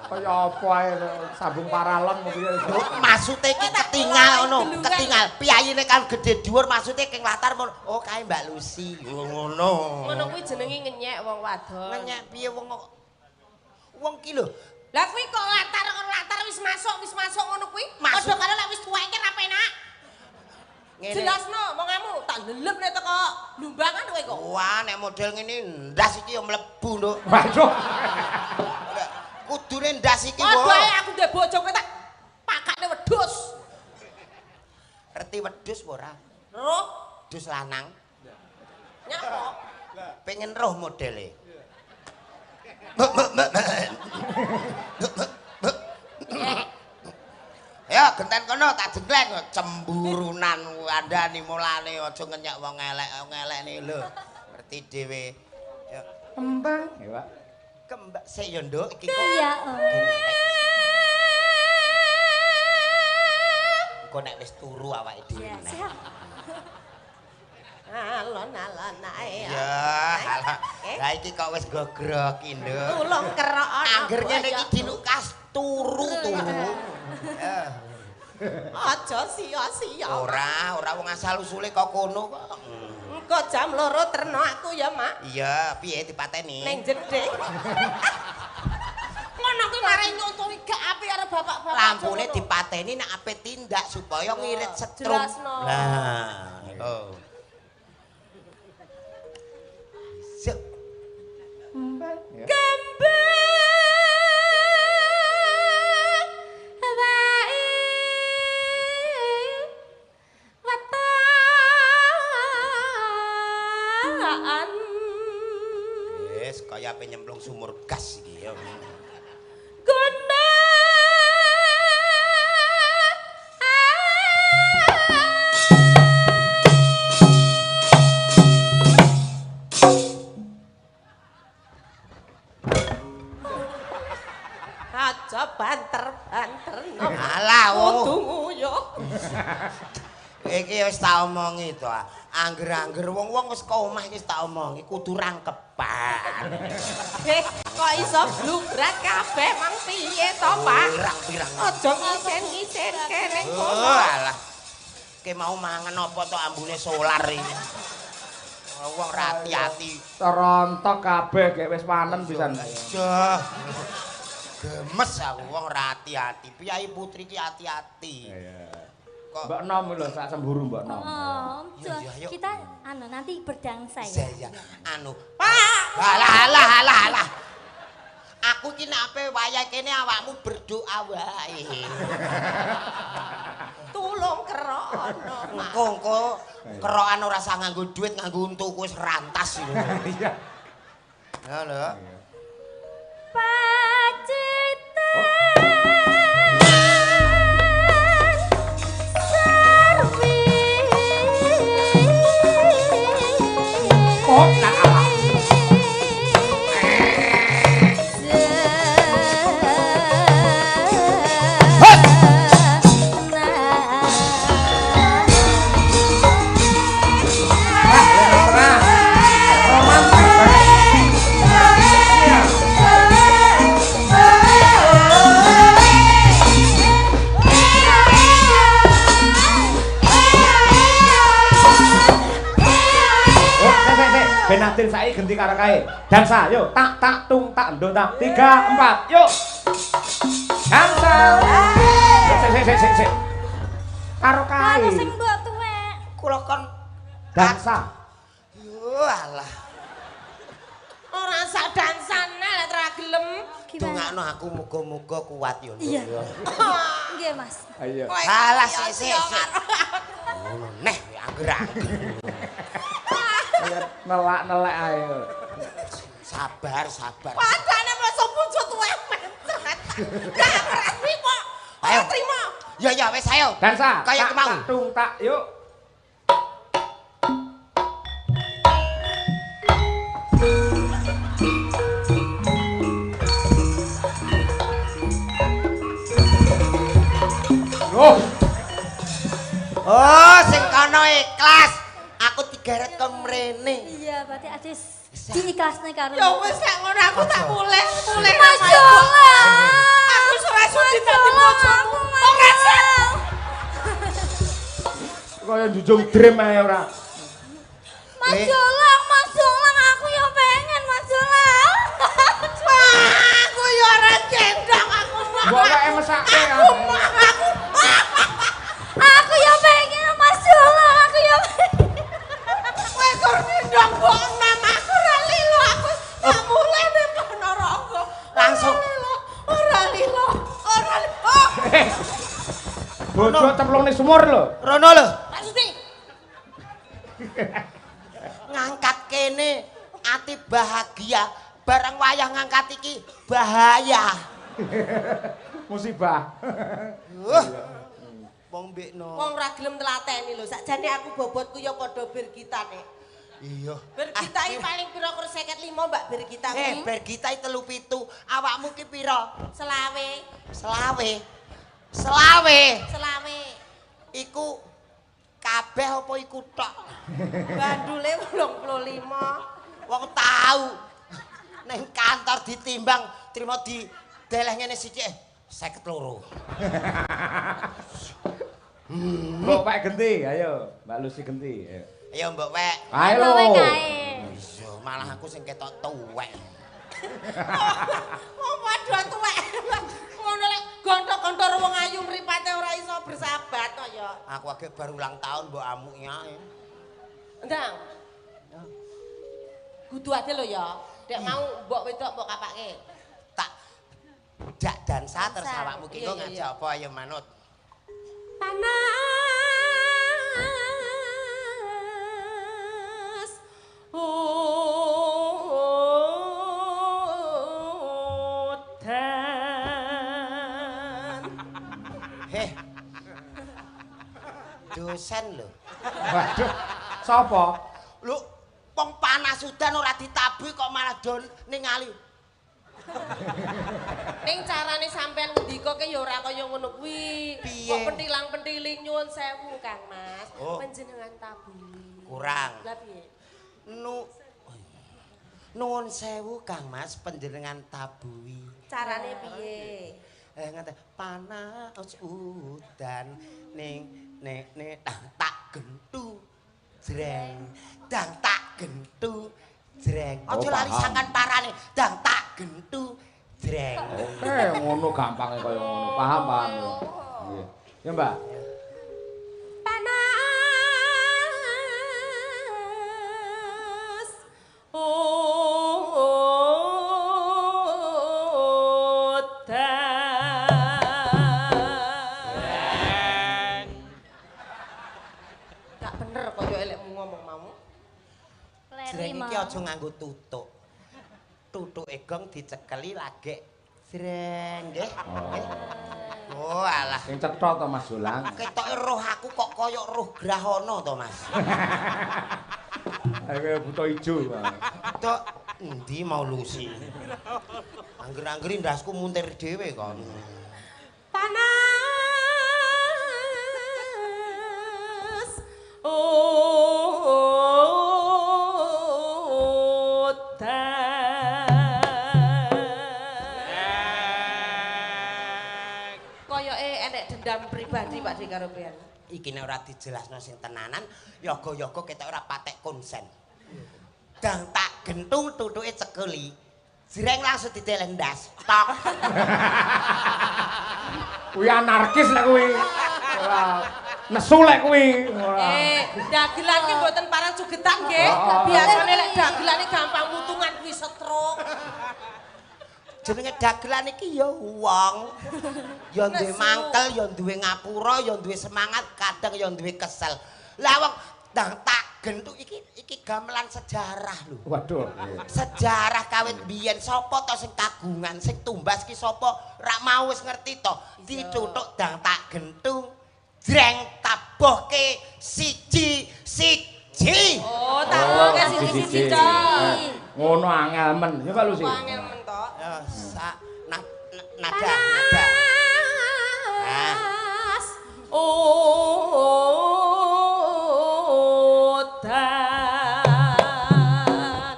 S1: Kaya apa ae sambung paralon mungkin iso.
S3: Maksude iki ketinggal ngono, ketinggal. Piyayine kan gedhe dhuwur maksude keng latar ngono. Oh kae Mbak Lucy. Ngono.
S2: Ngono kuwi jenenge ngenyek wong wadon.
S3: Ngenyek piye wong ki lho.
S2: Lah kuwi kok latar wis masuk ngono kuwi. Padha karo lek wis tuwek ra penak.
S3: Ngene.
S2: Jelasno mongamu tak lelep nek teko lumbangan kowe kok.
S3: Wah, nek model ngene ndas iki ya mlebu, Nduk.
S1: Waduh.
S3: Kudune ndas iki
S2: Padha
S3: kok.
S2: ae aku ndek bojo kowe tak pakakne wedhus.
S3: Ngerti wedhus apa ora?
S2: Roh,
S3: Wedhus lanang.
S2: nyapa?
S3: Pengen roh modele. Ya, genten kono tak jegleng cemburunan andani mulane aja ngenyak wong elek-elek lho. Ngerti dhewe. Ya,
S1: Kembang. Ya, Pak.
S3: kembak sik ya, Nduk, iki kok.
S4: Iya Om.
S3: Engko nek wis turu awake dhewe.
S4: Ya, siap.
S2: Alon ae.
S3: Ya, alah. Lah iki kok wis gogrok iki, Nduk.
S2: Tulung kerok ana.
S3: Angger ngene iki dilukas turu.
S2: Aja sia-sia.
S3: Ora wong asal usule kok kono kok.
S2: Engko jam 2 terno aku ya, Mak.
S3: Iya, piye dipateni?
S2: Ning jedhe. Ngono kuwi mare nyontoni gak apik karo bapak-bapak.
S3: Lampune
S2: Jono.
S3: dipateni nek ape tindak supaya ngirit setrum.
S2: Jelasno.
S3: Nah, oh. Sik.
S1: Ya.
S3: Wis kaya ape nyemplung sumur gas iki ya.
S2: Aja banter.
S3: Alah,
S2: Kudu nguyuh.
S3: Iki wis tak omongi to. Angger-angger wong-wong wis ka omah iki wis tak omongi kudu rangkepan.
S2: Kok iso blubrak kabeh mang piye to, Pak?
S3: Pirang-pirang.
S2: Aja ngisen-ngisen kene
S3: Oh,
S2: kono.
S3: alah. Ki mau mangan apa to ambune solar iki. Wong ra hati-hati.
S1: Terontok kabeh gek wis panen pisan.
S3: Aduh. Gemes aku wong ra hati-hati. Piyai putri ki hati-hati.
S1: Mbak Nom lho sak semburu Mbak Nom.
S4: Oh,
S3: Iya, iya.
S4: kita nanti berdansa ya.
S3: Iya, Pak. Alah. Aku ki nek ape wayah kene awakmu berdoa wae.
S2: Tulung kerono.
S3: Engko kerokan ora usah nganggo duit, nganggo untuku wis rantas lho.
S1: Iya.
S3: Ya lho.
S1: Oh, tak kalah. Benatin saiki genti karo kae. Dansa, yuk. Tak tak tung tak ndung tak. 3 4, yuk. Dansa. Sik. Karo kae.
S4: Karo sing mbok tuwek.
S3: Kula kon
S1: Dansa.
S3: yo alah.
S2: Ora sak dansane lek ora gelem.
S3: Dongakno aku muga-muga kuat yo.
S4: Iya. Nggih, Mas.
S1: Ayo.
S3: Alah sik. Ngono neh angger-angger.
S1: Nelak-nelak ae.
S3: Sabar.
S2: Padane mlebu pucuk tuwek mencret. Gak ngerti kok.
S3: Ayo.
S2: Terima.
S3: Ya wis ayo.
S1: Dansa.
S3: Kayak
S1: Tak,
S3: kemau.
S1: tak tung tak, yuk.
S3: Oh, sing kono ikhlas. Aku digeret kon mrene.
S4: Iya, berarti adis diikhlasne karo.
S2: Ya wis lek ngono aku tak mulih.
S4: Mas Jolang.
S2: Aku suwe-suwe dadi bojomu.
S4: Ora
S1: Kaya njunjung dream ae ora.
S4: Mas Jolang, aku ya pengen Mas Jolang.
S2: Aku ya ora gendang aku.
S1: Mbok wae mesake.
S4: Aku ya pengen Mas Jolang, aku ya pengen.
S2: Kowe kok ndang mbok nama aku ora lilo aku. Tak mulih ning Ponorogo.
S3: Langsung.
S2: Ora lilo.
S1: Bojo cemplung ning sumur lho.
S3: Rono lho.
S2: Maksudnya
S3: Ngangkat kene ati bahagia, bareng wayah ngangkat iki bahaya.
S1: Musibah.
S3: Wong mbekno.
S2: wong ora gelem telateni lho. Sakjane aku bobotku ya padha Birgita nek.
S3: Iya.
S2: Birgita iki paling pira kur 55 Mbak Birgita kuwi.
S3: Birgita 37. Awakmu ki pira?
S2: Selawe.
S3: Selawe. Iku kabeh apa iku tok?
S2: Bandule 85.
S3: Wong tahu. Ning kantor ditimbang trimo di deleh ngene sithik 52.
S1: Mbok Pak genti, ayo. Mbak Lucy genti. Ayo.
S3: Ayo Mbok Wek.
S1: Ayo lho.
S3: Iya, malah aku sing ketok tuwek.
S2: Oh padha tuwek. Ngono lek gontok-gontor wong ayu mripate ora iso bersahabat to ya.
S3: Aku age baru ulang tahun mbok amuki ae.
S2: Ndang. Kudu ade lho ya. Dek mau mbok wedok mbok kapake.
S3: Tak dak dansa terus
S4: Dansa.
S3: awakmu ki
S2: Iya,
S3: kok
S2: iya,
S3: ngajak apa ayo manut.
S2: Panas. Udan.
S3: Heh. Dosen lho.
S1: Waduh. Sopo?
S3: Lho, wong panas udan ora ditabuhi kok malah don ningali.
S2: Ning carane sampean ngendikake ya ora kaya ngono kuwi.
S3: Piye?
S2: Kok pentilang-pentiling nyuwun sewu Kang Mas.
S3: Oh.
S2: Panjenengan tabuhi.
S3: Kurang.
S2: Lah piye?
S3: Nuwun sewu Kang Mas panjenengan tabuhi.
S2: Carane piye?
S3: Ngate panas udan ning tak gentu jreng dang tak gentu jreng aja lali
S1: paham.
S3: sangan parane dang tak gentu jreng
S1: Ngono gampangnya kaya ngono. Paham. Iya. Ya, Mbak.
S3: Jreng iki aja nganggo tutuk. Tutuke gong dicekeli lagi jreng nggih. Oh alah.
S1: Sing cetha to Mas Jolang.
S3: Ketoke roh aku kok koyok roh grahana to Mas.
S1: Ayo buta ijo.
S3: Tok endi mau lusi. Angger-anggeri ndasku muntir dhewe kon.
S2: Panas. Koyoke enek dendam pribadi Pak Dik karo Priyan.
S3: Iki nek ora dijelasno sing tenanan, yoga-yoga ketok ora patek konsen. Dang tak gentung tutuke cekeli. Jreng langsung ditelendas. Tok.
S1: Kuwi anarkis lek kuwi. Ora nesu lek kuwi.
S2: Dagelan ki mboten parang jugetan nggih. Biasane lek dagelan gampang mutungan kuwi stroke.
S3: Jenenge dagelan iki ya wong. Ya duwe mangkel, ya duwe ngapura, ya duwe semangat, kadang ya duwe kesel. Lah wong ndang tak gentuk iki gamelan sejarah lho.
S1: Waduh.
S3: Sejarah kawit biyen sapa to sing kagungan, sing tumbas ki sapa? Rak mau wis ngerti to. Dituthuk ndang tak gentung. Jreng tabohke siji-siji.
S2: Oh, tabohke siji-siji to.
S1: Ngono angel men. Ya Pak Lusi.
S2: Angel men to.
S3: Sak nada.
S2: Panas. Odan.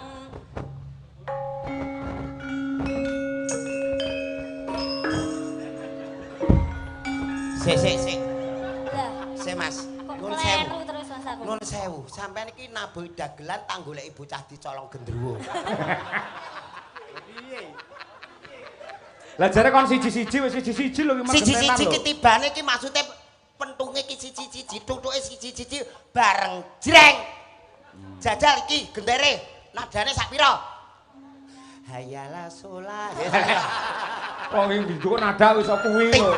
S3: Sik.
S4: Lah,
S3: Sik Mas.
S4: kok
S3: Nuwun
S4: kleru
S3: sewu.
S4: terus Mas aku.
S3: Nuwun sewu. Sampeyan iki nabuh dagelan tak goleki bocah dicolong gendruwo.
S1: Lah jare kon siji-siji wis siji-siji lho iki
S3: Siji-siji ketibane iki maksude pentunge iki siji-siji, tutuke siji-siji bareng jreng. Jajal iki gendere, nadane sak pira? Hayalah sholat.
S1: Wong iki nduk nada wis kuwi lho.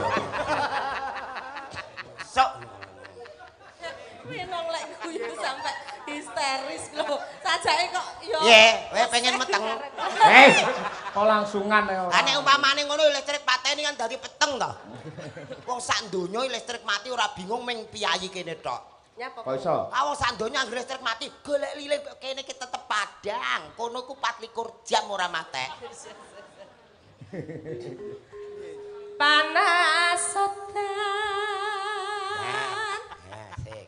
S3: Sok
S2: Kuwi nang lek guyu sampe histeris lho. Sajake kok yo.
S3: ye, kowe pengen meteng.
S1: Kok langsungan ya.
S3: Ha nek umpamane ngono listrik pateni kan dadi peteng to. Wong sak donya listrik mati ora bingung ming piyayi kene tok.
S2: Nyapa?
S1: Kok iso?
S3: Ah wong sak donya anggere listrik mati, golek lilin kene ki tetep padang. Kono ku 24 jam ora matek.
S2: Panas sodan.
S3: Asik.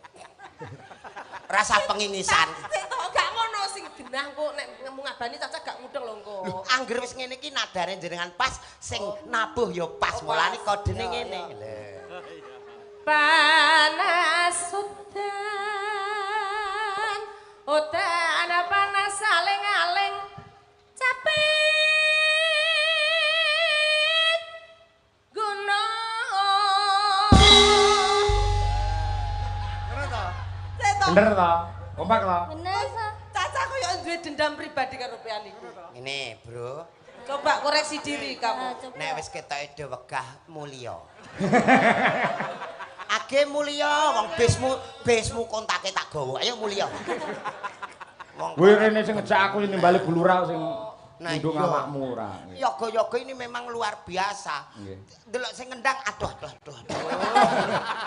S3: Rasa pengingisan.
S2: Sik to gak ngono sing genah kok nek ngabani cacah gak mudeng lho engko.
S3: Angger wis ngene iki nadane jenengan pas, sing nabuh ya pas. Mulane kodene ngene.
S2: Panas sodan. Odan panas aling-aling. Capek. Gunung.
S1: Bener to? Kompak to?
S4: Bener, Sa.
S2: Caca koyo duwe dendam pribadi karo Pian iku.
S3: Ngene, Bro.
S2: Coba koreksi diri kamu.
S4: Coba.
S3: Nek wis ketoke dewegah mulya. Age mulya, wong besmu kontake tak gawa. Ayo mulya. Wong
S1: Kuwi rene sing ngejak aku nimbali bulura sing
S3: Nah,
S1: ndung
S3: iya.
S1: awakmu ora.
S3: yoga-yoga ini memang luar biasa.
S1: Nggih.
S3: Delok sing ngendang aduh.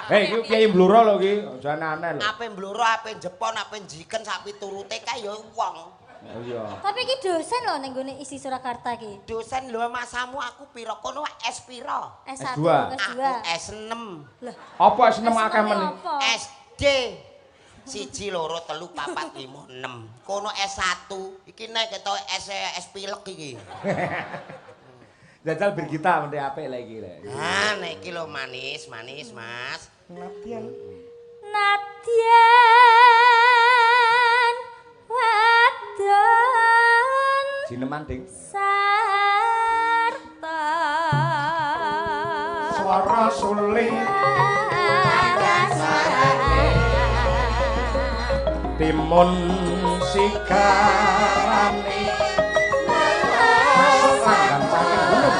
S1: Hei, iki piye bluro lho iki, aja aneh lho.
S3: Ape mbloro, ape jepon, ape jiken sak piturute kae ya wong.
S1: Oh iya.
S4: Tapi iki dosen lho ning gone isi Surakarta iki.
S3: Dosen lho masamu aku pira kono S pira?
S4: S1,
S1: S2.
S4: S2.
S3: Aku S6.
S4: Lah,
S1: Apa seneng akeh men?
S4: apa?
S3: SD 1 2 3 4 5 6. Kono S1. Iki nek ketok S pilek iki.
S1: Jajal Birgita mesti apik lek iki lek.
S3: Ah, nek iki lho manis, Mas.
S1: Latihan.
S4: Nadyan wadon
S1: Jineman ding.
S4: sarta
S1: Swara suling timun sigarane. Masuk langgan saking gunung.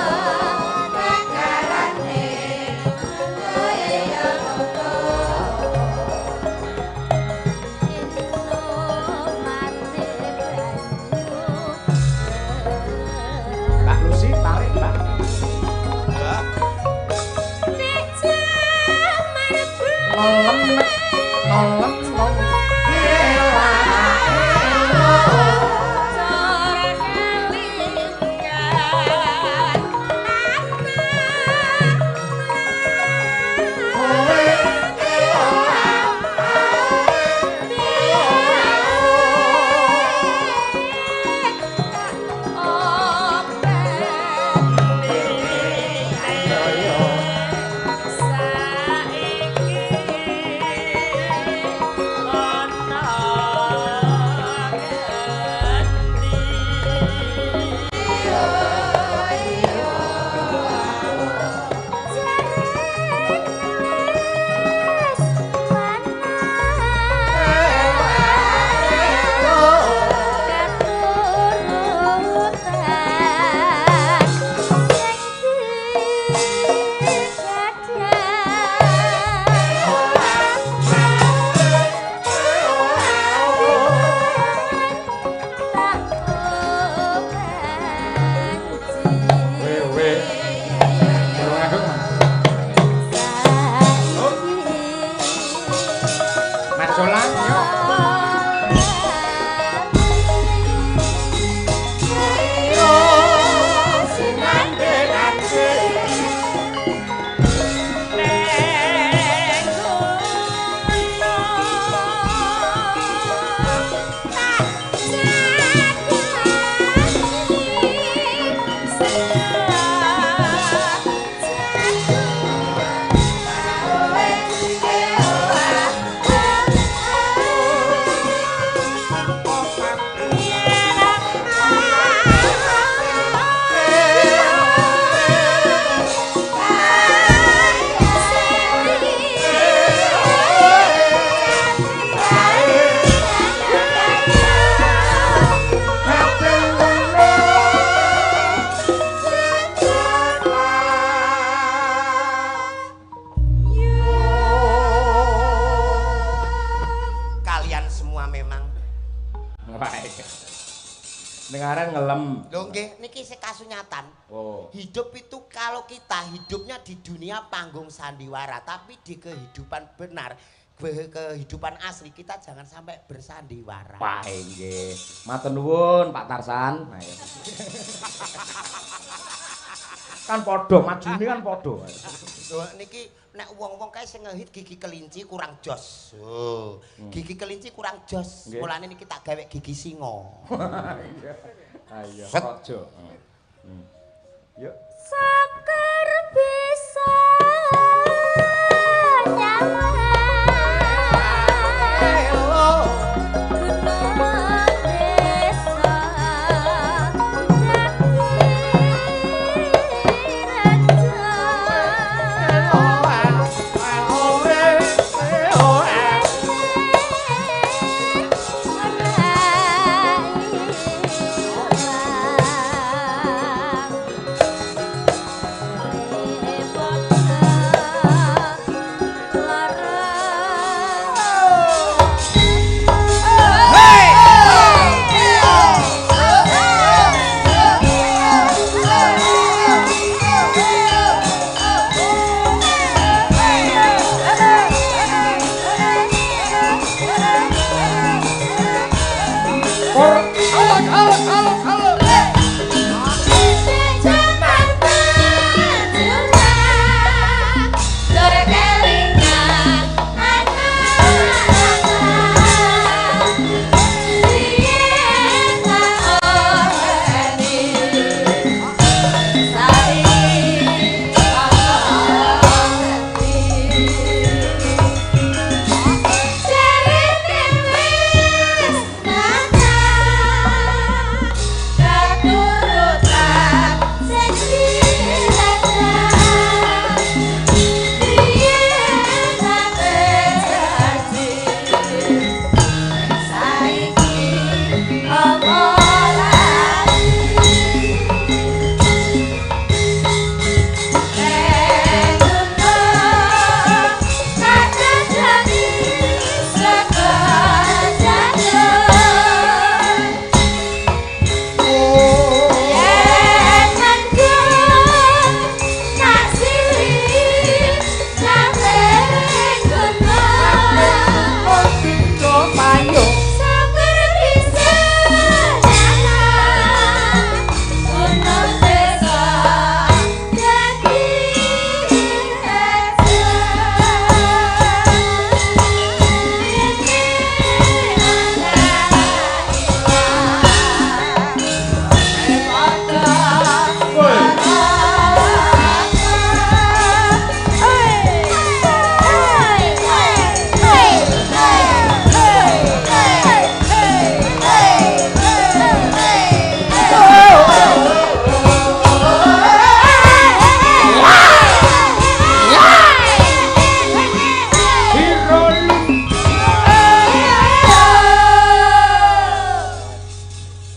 S1: Dengaran ngelem.
S3: Lho nggih, niki sik kasunyatan.
S1: Oh.
S3: Hidup itu kalau kita hidupnya di dunia panggung sandiwara, tapi di kehidupan benar, kehidupan asli kita jangan sampai bersandiwara.
S1: Wah, nggih. Matur nuwun Pak Tarsan. Kan padha majune kan padha.
S3: Lho niki nek wong-wong kae sing ngehit gigi kelinci kurang jos. Oh, gigi kelinci kurang jos. Mulane niki tak gawe gigi singa.
S1: Ayo, raja. Yuk.
S4: Sakar bisa nyala.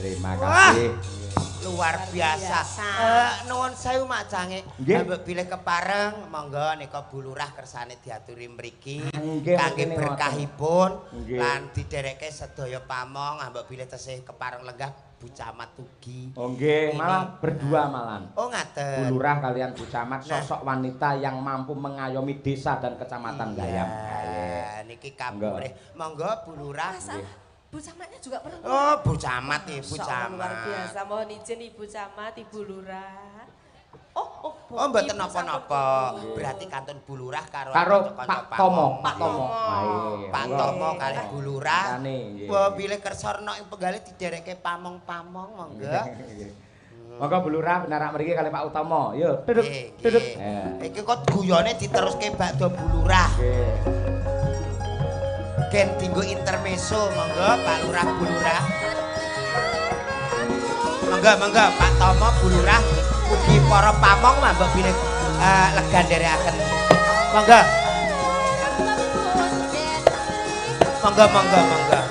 S1: Terima kasih.
S3: Luar biasa. Nuwun sewu Mak Jange. Mbok bilih kepareng monggo nika Bu Lurah kersane diaturi mriki kangge berkahipun lan diderekke sedaya pamong mbok bilih tesih kepareng lenggah Bu Camat ugi.
S1: Oh nggih, malah berdua malan.
S3: Oh ngaten.
S1: Bu Lurah kalian Bu Camat sosok wanita yang mampu mengayomi desa dan kecamatan Gayam.
S3: Niki kapurih. Monggo Bu Lurah.
S2: Bu Camatnya juga perempuan.
S3: Oh, Bu Camat ya, Bu Camat.
S2: Luar biasa, mohon izin Ibu Camat, Ibu Lurah. Oh,
S3: mboten napa-napa. Berarti kantun Bu Lurah karo
S1: Pak Tomo.
S3: Pak Tomo kali Bu Lurah. Bilih kersa ana ing penggalih diderekke pamong-pamong monggo.
S1: Monggo Bu Lurah benarak mriki kali Pak Utomo. Yo, duduk.
S3: Iki kok guyone diteruske bakdo Bu Lurah. Gen dinggo intermezzo monggo Pak Lurah Bu Lurah. Monggo Pak Tomo Bu Lurah ugi para pamong mbok bilih lega nderekaken. Monggo. Monggo. Monggo Bapak.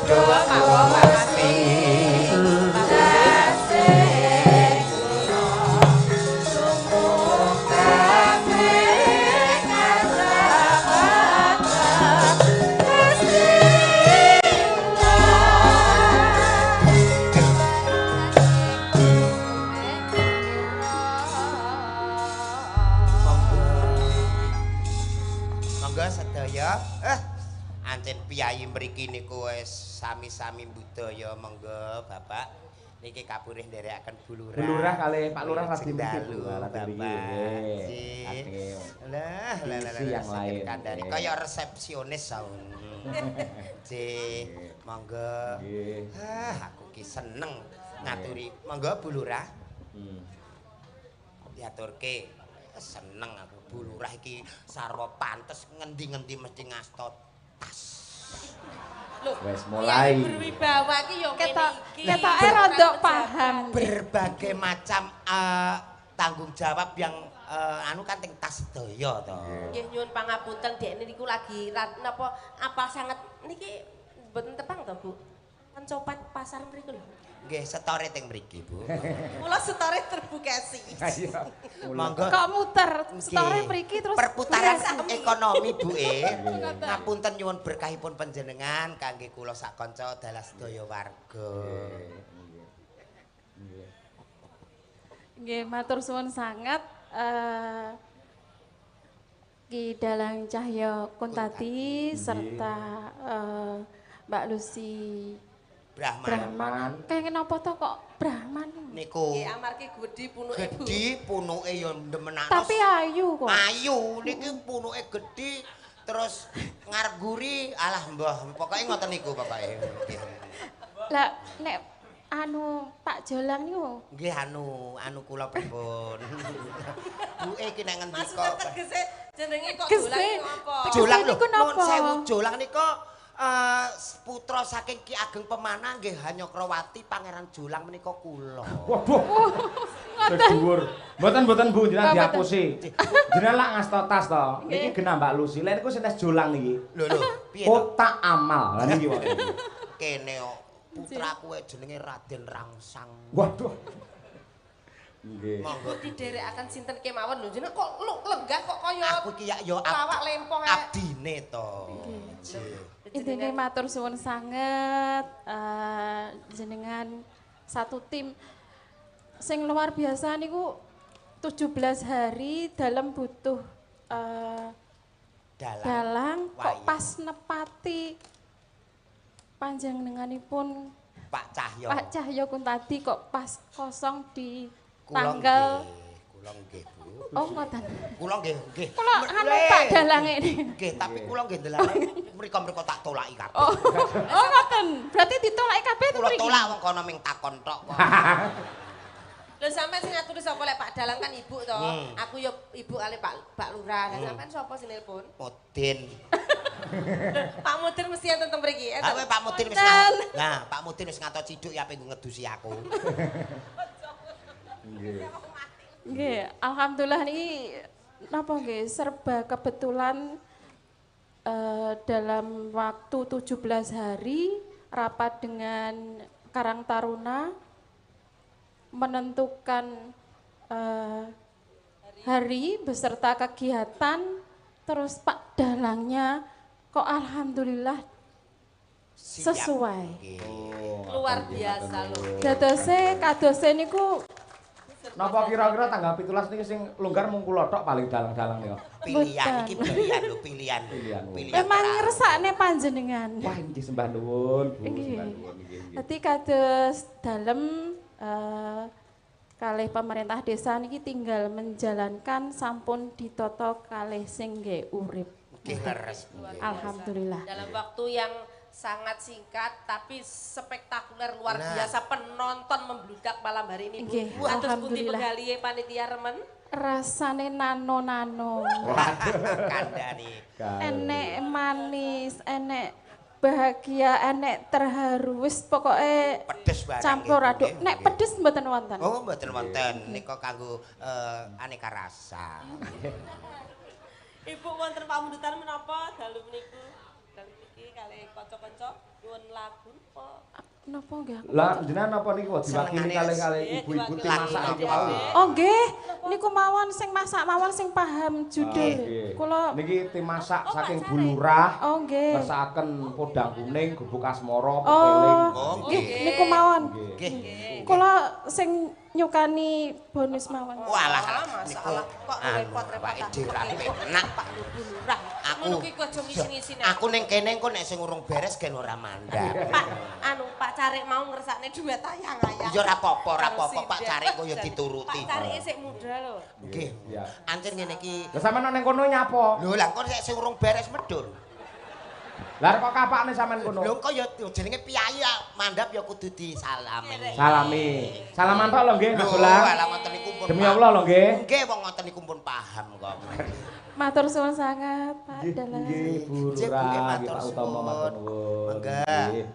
S3: Doa pasti. Monggo sedaya. Ancen piyayi mriki niku wis sami-sami budaya monggo Bapak niki kapurih nderekaken Bu Lurah.
S1: Bu Lurah kalih Pak Lurah lagi
S3: dalu
S1: Bapak.
S3: Lah
S1: yang lain.
S3: Kandhane kaya resepsionis saun. Monggo. Aku ki seneng ngaturi. Monggo Bu Lurah. Diaturke seneng aku Bu Lurah iki sarwa pantes ngendi-ngendi mesti ngasta tas.
S2: Loh,
S1: wis mulai.
S2: Berwibawa iki yo
S4: Ketoke rada paham.
S3: Berbagai macam tanggung jawab yang anu kan teng tas sedaya to.
S2: Nggih nyuwun pangapunten dekne niku lagi napa apal sanget niki mboten tepang to, Bu. Kan copat pasar mriku lho.
S3: Nggih, setore teng mriki, Bu.
S2: Kula setore terbukasi.
S1: Ayo.
S3: Monggo.
S4: Kok muter setore mriki terus
S3: perputaran ekonomi, Bu. Ngapunten nyuwun berkahipun panjenengan kangge kula sak kanca dalah sedaya warga.
S4: Nggih, matur suwun sangat Ki Dalang Cahya Kuntadi serta Mbak Lucy Brahman. Pengen apa to kok Brahman?
S3: Niku.
S2: Nggih amargi gedhi punuke Bu.
S3: Gedhi punuke ya ndemenanos.
S4: Tapi ayu kok.
S3: Ayu niki punuke gedhi terus ngarep guri alah mbah pokoke ngoten niku pokoke.
S4: Lah nek anu Pak Jolang niku.
S3: Nggih anu kula pripun. Buke iki nek ngendika.
S2: Maksudnya tegese jenenge kok Jolang apa?
S3: Jolang
S4: niku napa?
S3: Nuwun sewu Jolang nika putra saking Ki Ageng Pemanah nggih Hanyakrawati Pangeran Jolang menika kula.
S1: Waduh. Dhuwur. Mboten Bu jenengan diapusi. Jenengan lak ngasta tas to. Niki genah Mbak Lucy. Lha niku sintes Jolang niki.
S3: Lho piye to?
S1: Kotak amal. Lah niki wae.
S3: Kene kok putraku jenenge Raden Rangsang.
S1: Waduh. Nggih.
S3: Monggo
S2: diderekaken sinten kemawon lho jeneng kok lenggah kok kaya
S3: aku ki ya
S2: lawak lempong
S3: abdine to.
S4: Intine matur suwun sanget jenengan satu tim sing luar biasa niku 17 hari dalam butuh dalang kok pas nepati panjenenganipun
S3: Pak Cahyo.
S4: Pak Cahyo Kuntadi kok pas kosong di
S3: Kula
S4: tanggal
S3: nggih, Kula nggih, Bu.
S5: Oh, ngoten.
S3: Kula nggih.
S5: Kula anu Pak Dalang ini.
S3: Nggih, tapi kula nggih ndelane mriko-mriko tak tolaki kabeh.
S5: Oh, ngoten. Berarti ditolaki kabeh to
S3: Kula
S5: mriki.
S3: tolak wong kono ming takon tok kok.
S2: Lho sampean sing ngaturi sapa lek Pak Dalang kan ibu to. Aku yo ibu kali Pak Lurah. Lah sampean sapa sing nelpon?
S3: Mudin.
S2: Pak Mudin mesti enten teng mriki.
S3: Awe Pak Mudin wis ngato. Nah, Pak Mudin wis ngato ciduk ya penggo ngedusi aku.
S5: Nggih, alhamdulillah niki napa nggih serba kebetulan dalam waktu 17 hari rapat dengan Karang Taruna menentukan hari beserta kegiatan terus Pak Dalangnya kok alhamdulillah sesuai.
S2: Luar biasa lho.
S5: Kadose niku
S1: Napa kira-kira tanggal 17 niki sing longgar mung kula tok paling dalang-dalang nika.
S3: Pilihan iki pilihan lho, pilihan.
S5: memang ngersakne panjenengan.
S1: Wah, nggih sembah nuwun, Bu.
S5: Nggih.
S1: Sembah nuwun nggih.
S5: Dadi kados dalem kalih pemerintah desa niki tinggal menjalankan sampun ditata kalih sing nggih urip.
S3: Nggih leres.
S5: Alhamdulillah.
S2: Dalam waktu yang sangat singkat tapi spektakuler luar biasa, penonton membludak malam hari ini.
S5: Nggih,
S2: Atus pundi
S5: alhamdulillah.
S2: penggalihe panitia remen.
S5: Rasane nano-nano.
S3: Kandhani.
S5: Enek manis, enek bahagia, enek terharu, wis pokoke
S3: Pedes barang.
S5: campur
S3: nggih,
S5: aduk.
S3: nggih,
S5: Nek
S3: nggih.
S5: pedes mboten wonten.
S3: Oh, mboten wonten. Nika kanggo aneka rasa.
S2: Ibu wonten pamundutan menapa dalu niku? Dalu iki kalih kanca-kanca nyuwun lagu apa?
S5: Napa nggih?
S1: Lah jenengan napa niku diwakili kalih ibu-ibu tim masak iki wau.
S5: Oh nggih, niku mawon sing masak mawon sing paham judul.
S1: Nggih.
S5: Kula
S1: Niki tim masak saking Bu Lurah.
S5: oh nggih.
S1: Masaken podang kuning, gubuk asmara,
S5: Oh,
S1: peteling.
S5: nggih niku mawon.
S3: Nggih.
S5: Kula sing nyukani bonus mawon.
S3: Walah,
S2: masalah kok repot-repot
S3: enak
S2: Pak Lurah. Ngono ki kok aja ngisi-ngisi nek.
S3: Aku ning kene engko nek sing urung beres gen ora mandap.
S2: Pak Pak Carik mau ngersakne duet ayang-ayang.
S3: Ya ora apa-apa, Pak Carik kok ya dituruti.
S2: Pak Carik sik muda lho.
S3: Nggih.
S1: Ya.
S3: Ancen ngene iki.
S1: Lah sampean ning kono nyapa?
S3: Lho, lah kok sing urung beres medhun.
S1: Lah kok kapakne sampean kono?
S3: Lho kok ya jenenge piyayi mandap ya kudu disalami.
S1: Salami. Salaman tok lho nggih, Mas
S3: Lho,
S1: Bolang.
S3: ala ngoten niku pun.
S1: Demi Allah lho nggih.
S3: Nggih, wong ngoten niku pun paham kok.
S5: Matur suwun sangat Pak Dalang.
S1: Nggih, Bu
S3: Nggih,
S1: Lurah,
S3: nggih,
S1: nggih
S3: matur
S1: Pak Utama matur nuwun.
S3: Monggo.
S1: Nggih.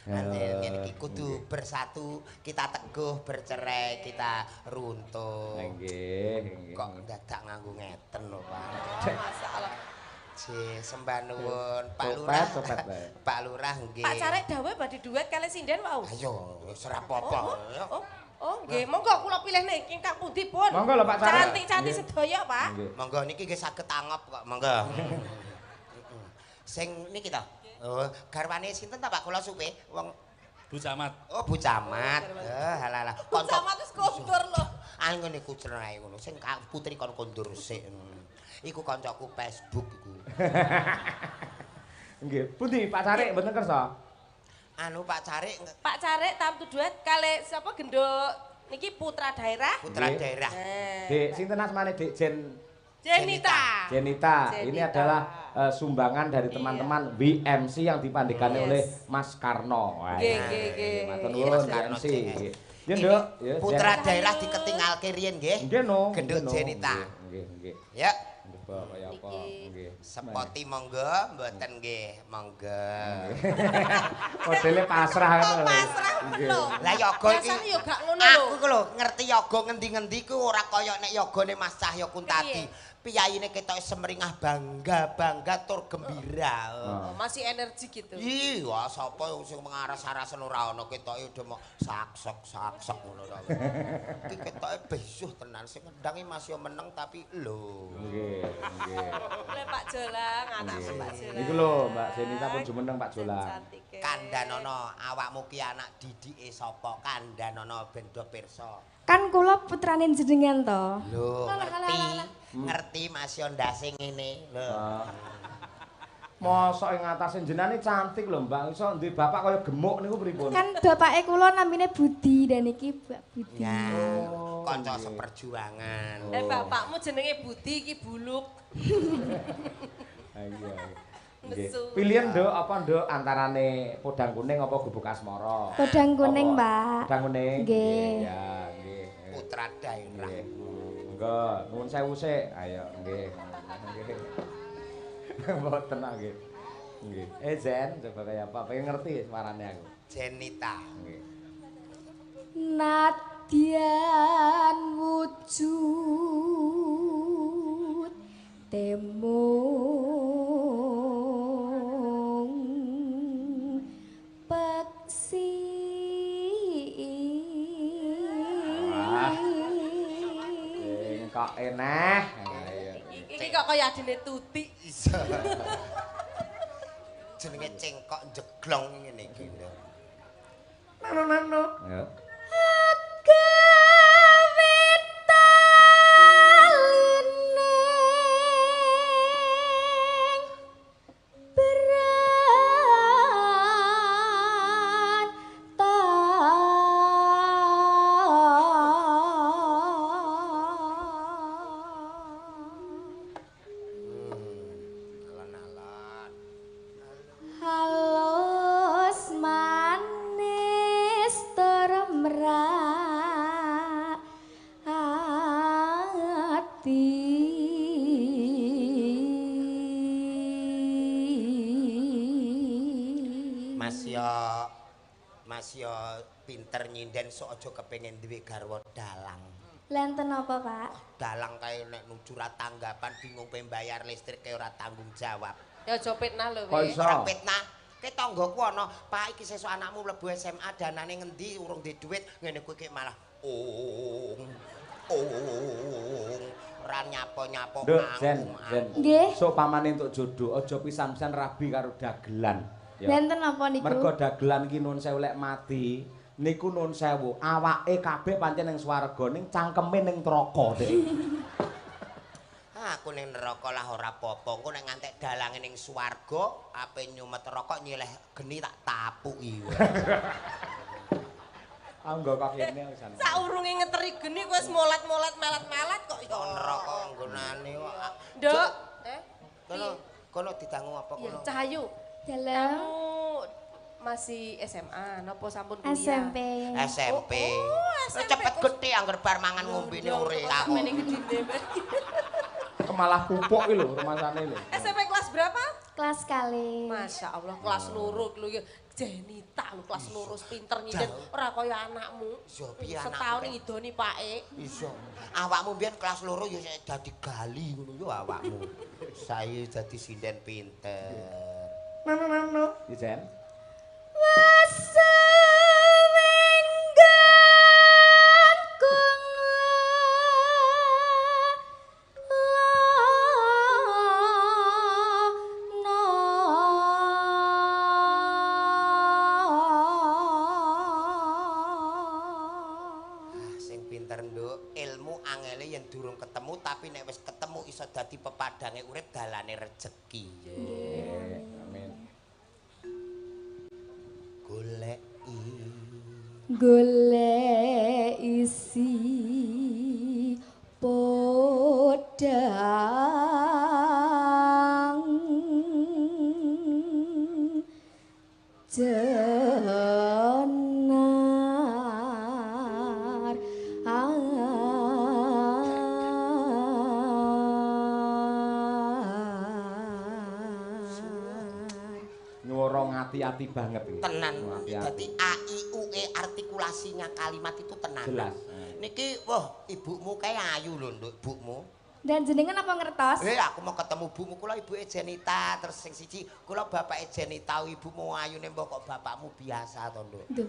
S3: Ancen ngene iki kudu bersatu, kita teguh, bercerai, kita runtuh.
S1: Nggih, nggih.
S3: Kok dadak nganggo ngeten lho, Pak.
S2: Masalah.
S3: Ji, sembah nuwun Pak
S1: Copet,
S3: Lurah.
S1: copet bae.
S3: Pak Lurah nggih.
S2: Pak Carik dawuh badhe duet kali sinden wau.
S3: Ayo, wis ora apa-apa.
S2: Oh, nggih, monggo kula pilih nih ingkang pundi pun.
S1: Monggo lho Pak Carik.
S2: Cantik-cantik
S1: Nggih.
S2: sedaya, Pak.
S1: Nggih.
S3: Monggo niki nggih saged angop kok, monggo. Sing niki to. Oh, garwane sinten ta Pak kula suwe? Wong
S6: Bu Camat.
S3: Oh, Bu Camat. Halalah.
S2: Sama terus kondur lho.
S3: Ah ngene iku cerai ngono. Sing putri kon kondur sik. Iku kancaku Facebook iku.
S1: Nggih. Pundi Pak Carik mboten kersa?
S3: Anu Pak Carik
S2: Pak Carik tampil duet kali siapa gendok niki putra daerah.
S3: putra
S1: Nggih.
S3: daerah.
S1: Dek sinten asmane Dek
S2: Jenita.
S1: Jenita. Ini
S2: Jenita.
S1: adalah sumbangan dari teman-teman WMC yang dipandegani
S2: Yes.
S1: oleh Mas Karno. Wah,
S2: Nggih,
S1: nah,
S2: nggih, nggih.
S1: Matur
S3: Iya,
S1: nuwun
S3: Mas Karno,
S1: WMC.
S3: Cek.
S1: Nggih. Ya, Nduk. Ya,
S3: Putra
S1: Jen.
S3: daerah diketinggalke riyen nggih.
S1: Nggih, no.
S3: Gendut
S1: Nggih, no.
S3: Jenita.
S1: Nggih, nggih.
S3: Ya,
S1: Nggih, Pak, kaya apa? Nggih.
S3: sepoti monggo, mboten nggih, monggo.
S1: Modele pasrah
S2: Kok
S1: ngono.
S2: pasrah
S1: Nggih.
S2: lho.
S3: Lah yoga iki
S2: Biasane yo gak ngono lho.
S3: Aku ku lho ngerti yoga ngendi-ngendi ku ora kaya nek yogane Mas Cahya Kuntadi. Piyayine ketok semeringah bangga tur gembira.
S2: Oh, masih energi gitu.
S3: Iya, sapa sing mengaras-arasen ora ana ketoke udah mau saksok ngono ta. Iki ketoke besuh tenan sing ngendangi Mas yo meneng tapi lho.
S1: Nggih, nggih.
S2: Oleh Pak Jolang, anak Pak Jolang.
S1: Niku lho, Mbak Jenita pun jumeneng Pak Jolang.
S2: Cantike.
S3: Kandhanono awakmu ki anak didike sapa? Kandhanono ben do pirsa.
S4: Kan kula putrane jenengan to.
S3: Lho, ngerti Mas yo ndase ngene. Lho.
S1: Mosok ing atase jenane cantik lho, Mbak. Iso duwe bapak kaya gemuk niku pripun?
S4: Kan bapake kula namine Budi dan iki Mbak Budi.
S3: Ya. kanca seperjuangan.
S2: Bapakmu jenenge Budi iki Buluk.
S1: Iya.
S2: Nesu.
S1: Pilihan Nduk apa Nduk antarane podang kuning apa gubuk asmara?
S4: Podang kuning, Mbak.
S1: Podang kuning.
S4: Nggih.
S1: Ya, nggih.
S3: Putra daerah.
S1: Enggak, nuwun sewu sik. Ayo, nggih. Nggih. Mboten nggih. Nggih. Zen, coba kaya apa? Pengen ngerti suarane aku.
S3: Jenita.
S1: Nggih.
S4: Nadyan wujud temung peksi
S1: Kok eneh.
S2: Iki kok kaya adine Tuti.
S3: Jenenge cengkok jeglong ngene iki lho.
S1: Nano. Ya.
S3: Alon-alon.
S4: Halus manis termerak hati.
S3: Mas yo pinter nyinden sok aja kepengin duwe garwa dalang.
S4: Lenten apa, Pak?
S3: Dalang kae nek nuju ra tanggapan bingung pe mbayar listrik kae ora tanggung jawab.
S2: Ya aja fitnah lho
S1: Kok
S2: weh.
S1: iso?
S3: Ora fitnah. Ke tanggaku ana, Pak iki sesuk anakmu mlebu SMA danane ngendi urung di duit ngene kuwi ki malah ora nyapa-nyapa
S1: Nduk, Zen.
S4: Nggih.
S1: Sok pamane entuk jodoh, aja pisan-pisan rabi karo dagelan. Ya.
S4: Lenten apa niku?
S1: Mergo dagelan ki nun sewu lek mati, niku nun sewu, awake kabeh pancen ning swarga, ning cangkeme ning neraka, Dik.
S3: Aku ning neraka lah ora apa-apa. Engko nek ngantek dalange ning swarga, ape nyumet rokok nyileh geni tak tapuki.
S1: Anggo kok kene wisan.
S2: Saurunge ngeteri geni kowe wis molat-molat melat-melat kok ya.
S3: Neraka nggonane kok.
S2: Nduk.
S3: Kono didangu apa
S2: Ya
S3: kono?
S2: Cahayu.
S4: Dalam
S2: Kamu masih SMA napa sampun kuliah?
S4: SMP.
S3: SMP.
S2: SMP.
S3: Cepet gede angger bar mangan ngombene ore aku.
S2: Ini gedine.
S1: Malah pupuk iki lho rumasane lho.
S2: SMP kelas berapa?
S4: Kelas kali.
S2: Masya Allah kelas loro lho ya. Jenita lho kelas loro pinter nyiden ora kaya anakmu.
S3: Iya, piye anakku,
S2: Setahun
S3: Teh?
S2: ngidoni pake.
S3: Iso. Awakmu mbiyen kelas loro ya dadi gali ngono yo awakmu. Saya dadi sinden pinter.
S1: Nano. Ijen.
S3: Sing pinter nduk, ilmu angele yen durung ketemu tapi nek wis ketemu iso dadi pepadange urip dalane rejeki.
S1: Amin.
S3: Goleki
S4: Golek isi podang jenar
S1: Nyorong hati-hati banget iki.
S3: tenan.
S1: Hati-hati.
S3: Dadi A I U E artikulasinya kalimat itu tenan.
S1: Jelas.
S3: Niki wah ibumu kayak ayu lho nduk ibumu.
S4: Dan jenengan apa ngertos?
S3: Aku mau ketemu ibumu, kula ibuke Jenita, terus sing siji kula bapake Jenita, ibumu ayune mbok kok bapakmu biasa to, Nduk.
S4: Duh,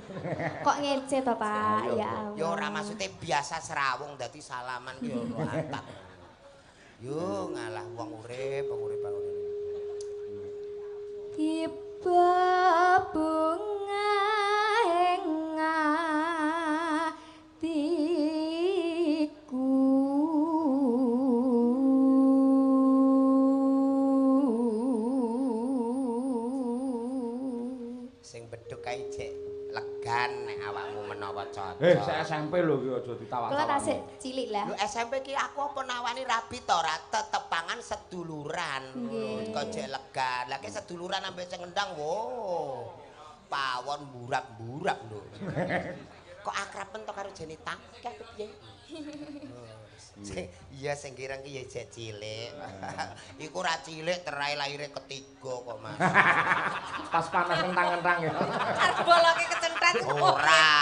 S4: kok ngece to, Pak?
S1: Ayo,
S4: Ya Allah.
S3: Ya ora maksude biasa serawung dadi salaman ki yo antak. Yo ngalah wong urip bangun.
S4: Tiba bunga hatiku
S3: Sing bedhek kae jek legan nek awakmu menawa cocok.
S1: Saya SMP lho ki aja ditawak.
S4: Kula tasik cilik lah.
S3: Lu SMP ki aku apa nawani rabi to ora tetepangan seduluran. Kok jek legan. Lah ki seduluran ambek sing ngendang wo. Pawon burak-burak lho. Kok akraben to karo Jenita? Ki piye? Iya sing kirang ki ya jek cilik. Iku ora cilik terai lahire ketiga kok Mas.
S1: Pas panas kentang-kentang ya.
S2: Arep boloke kecentret.
S3: Ora.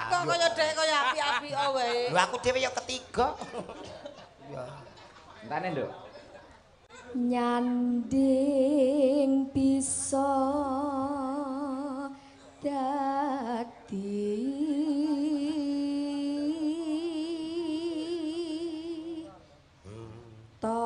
S2: Kok kaya dhek kaya api-api wae.
S3: Lho aku dhewe ya ketiga. Ya.
S1: Entane, Nduk.
S4: Nyanding bisa dadi tombo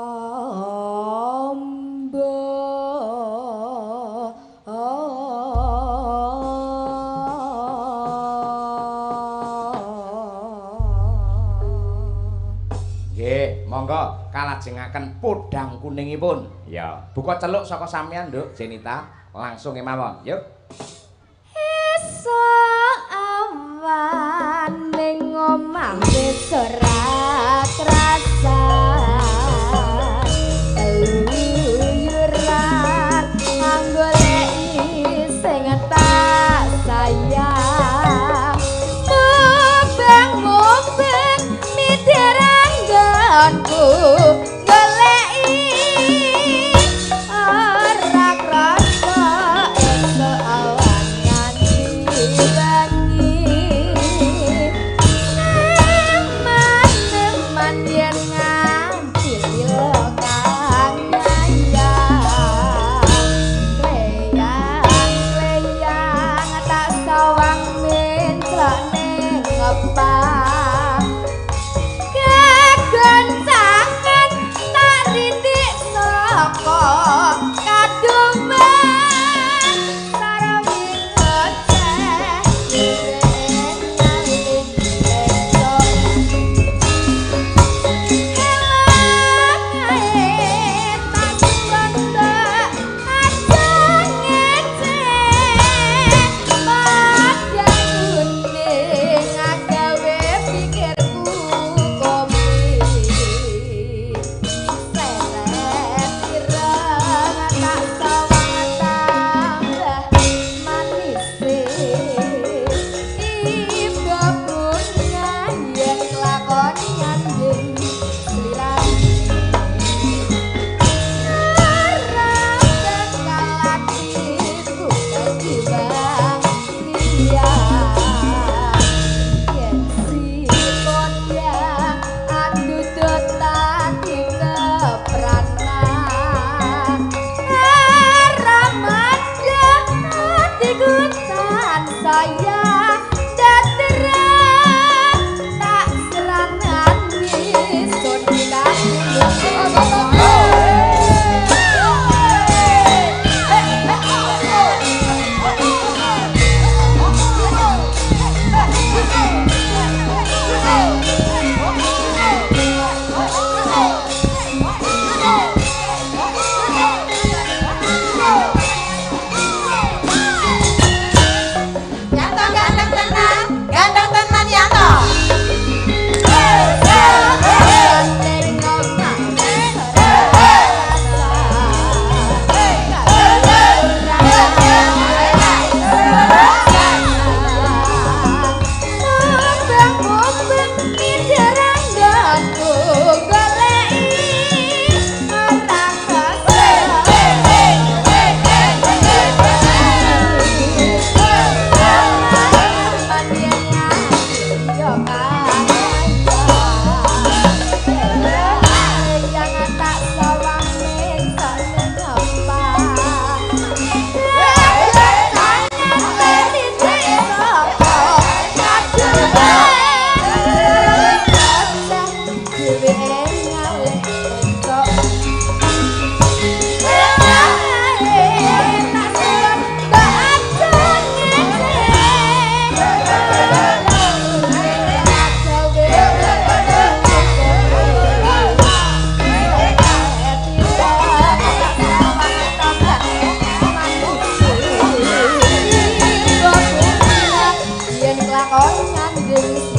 S1: Nggih, monggo kalajengaken podhang kuningipun. Ya, buka celuk saka sampean, Nduk, Jenita. Langsung mawon. Yuk.
S4: esuk awan ning omah wis ora krasa eluyuran anggoleki sing tak sayang mubeng mideranggonku goleki ora krasa esuk awan nganti wengi
S5: ngandung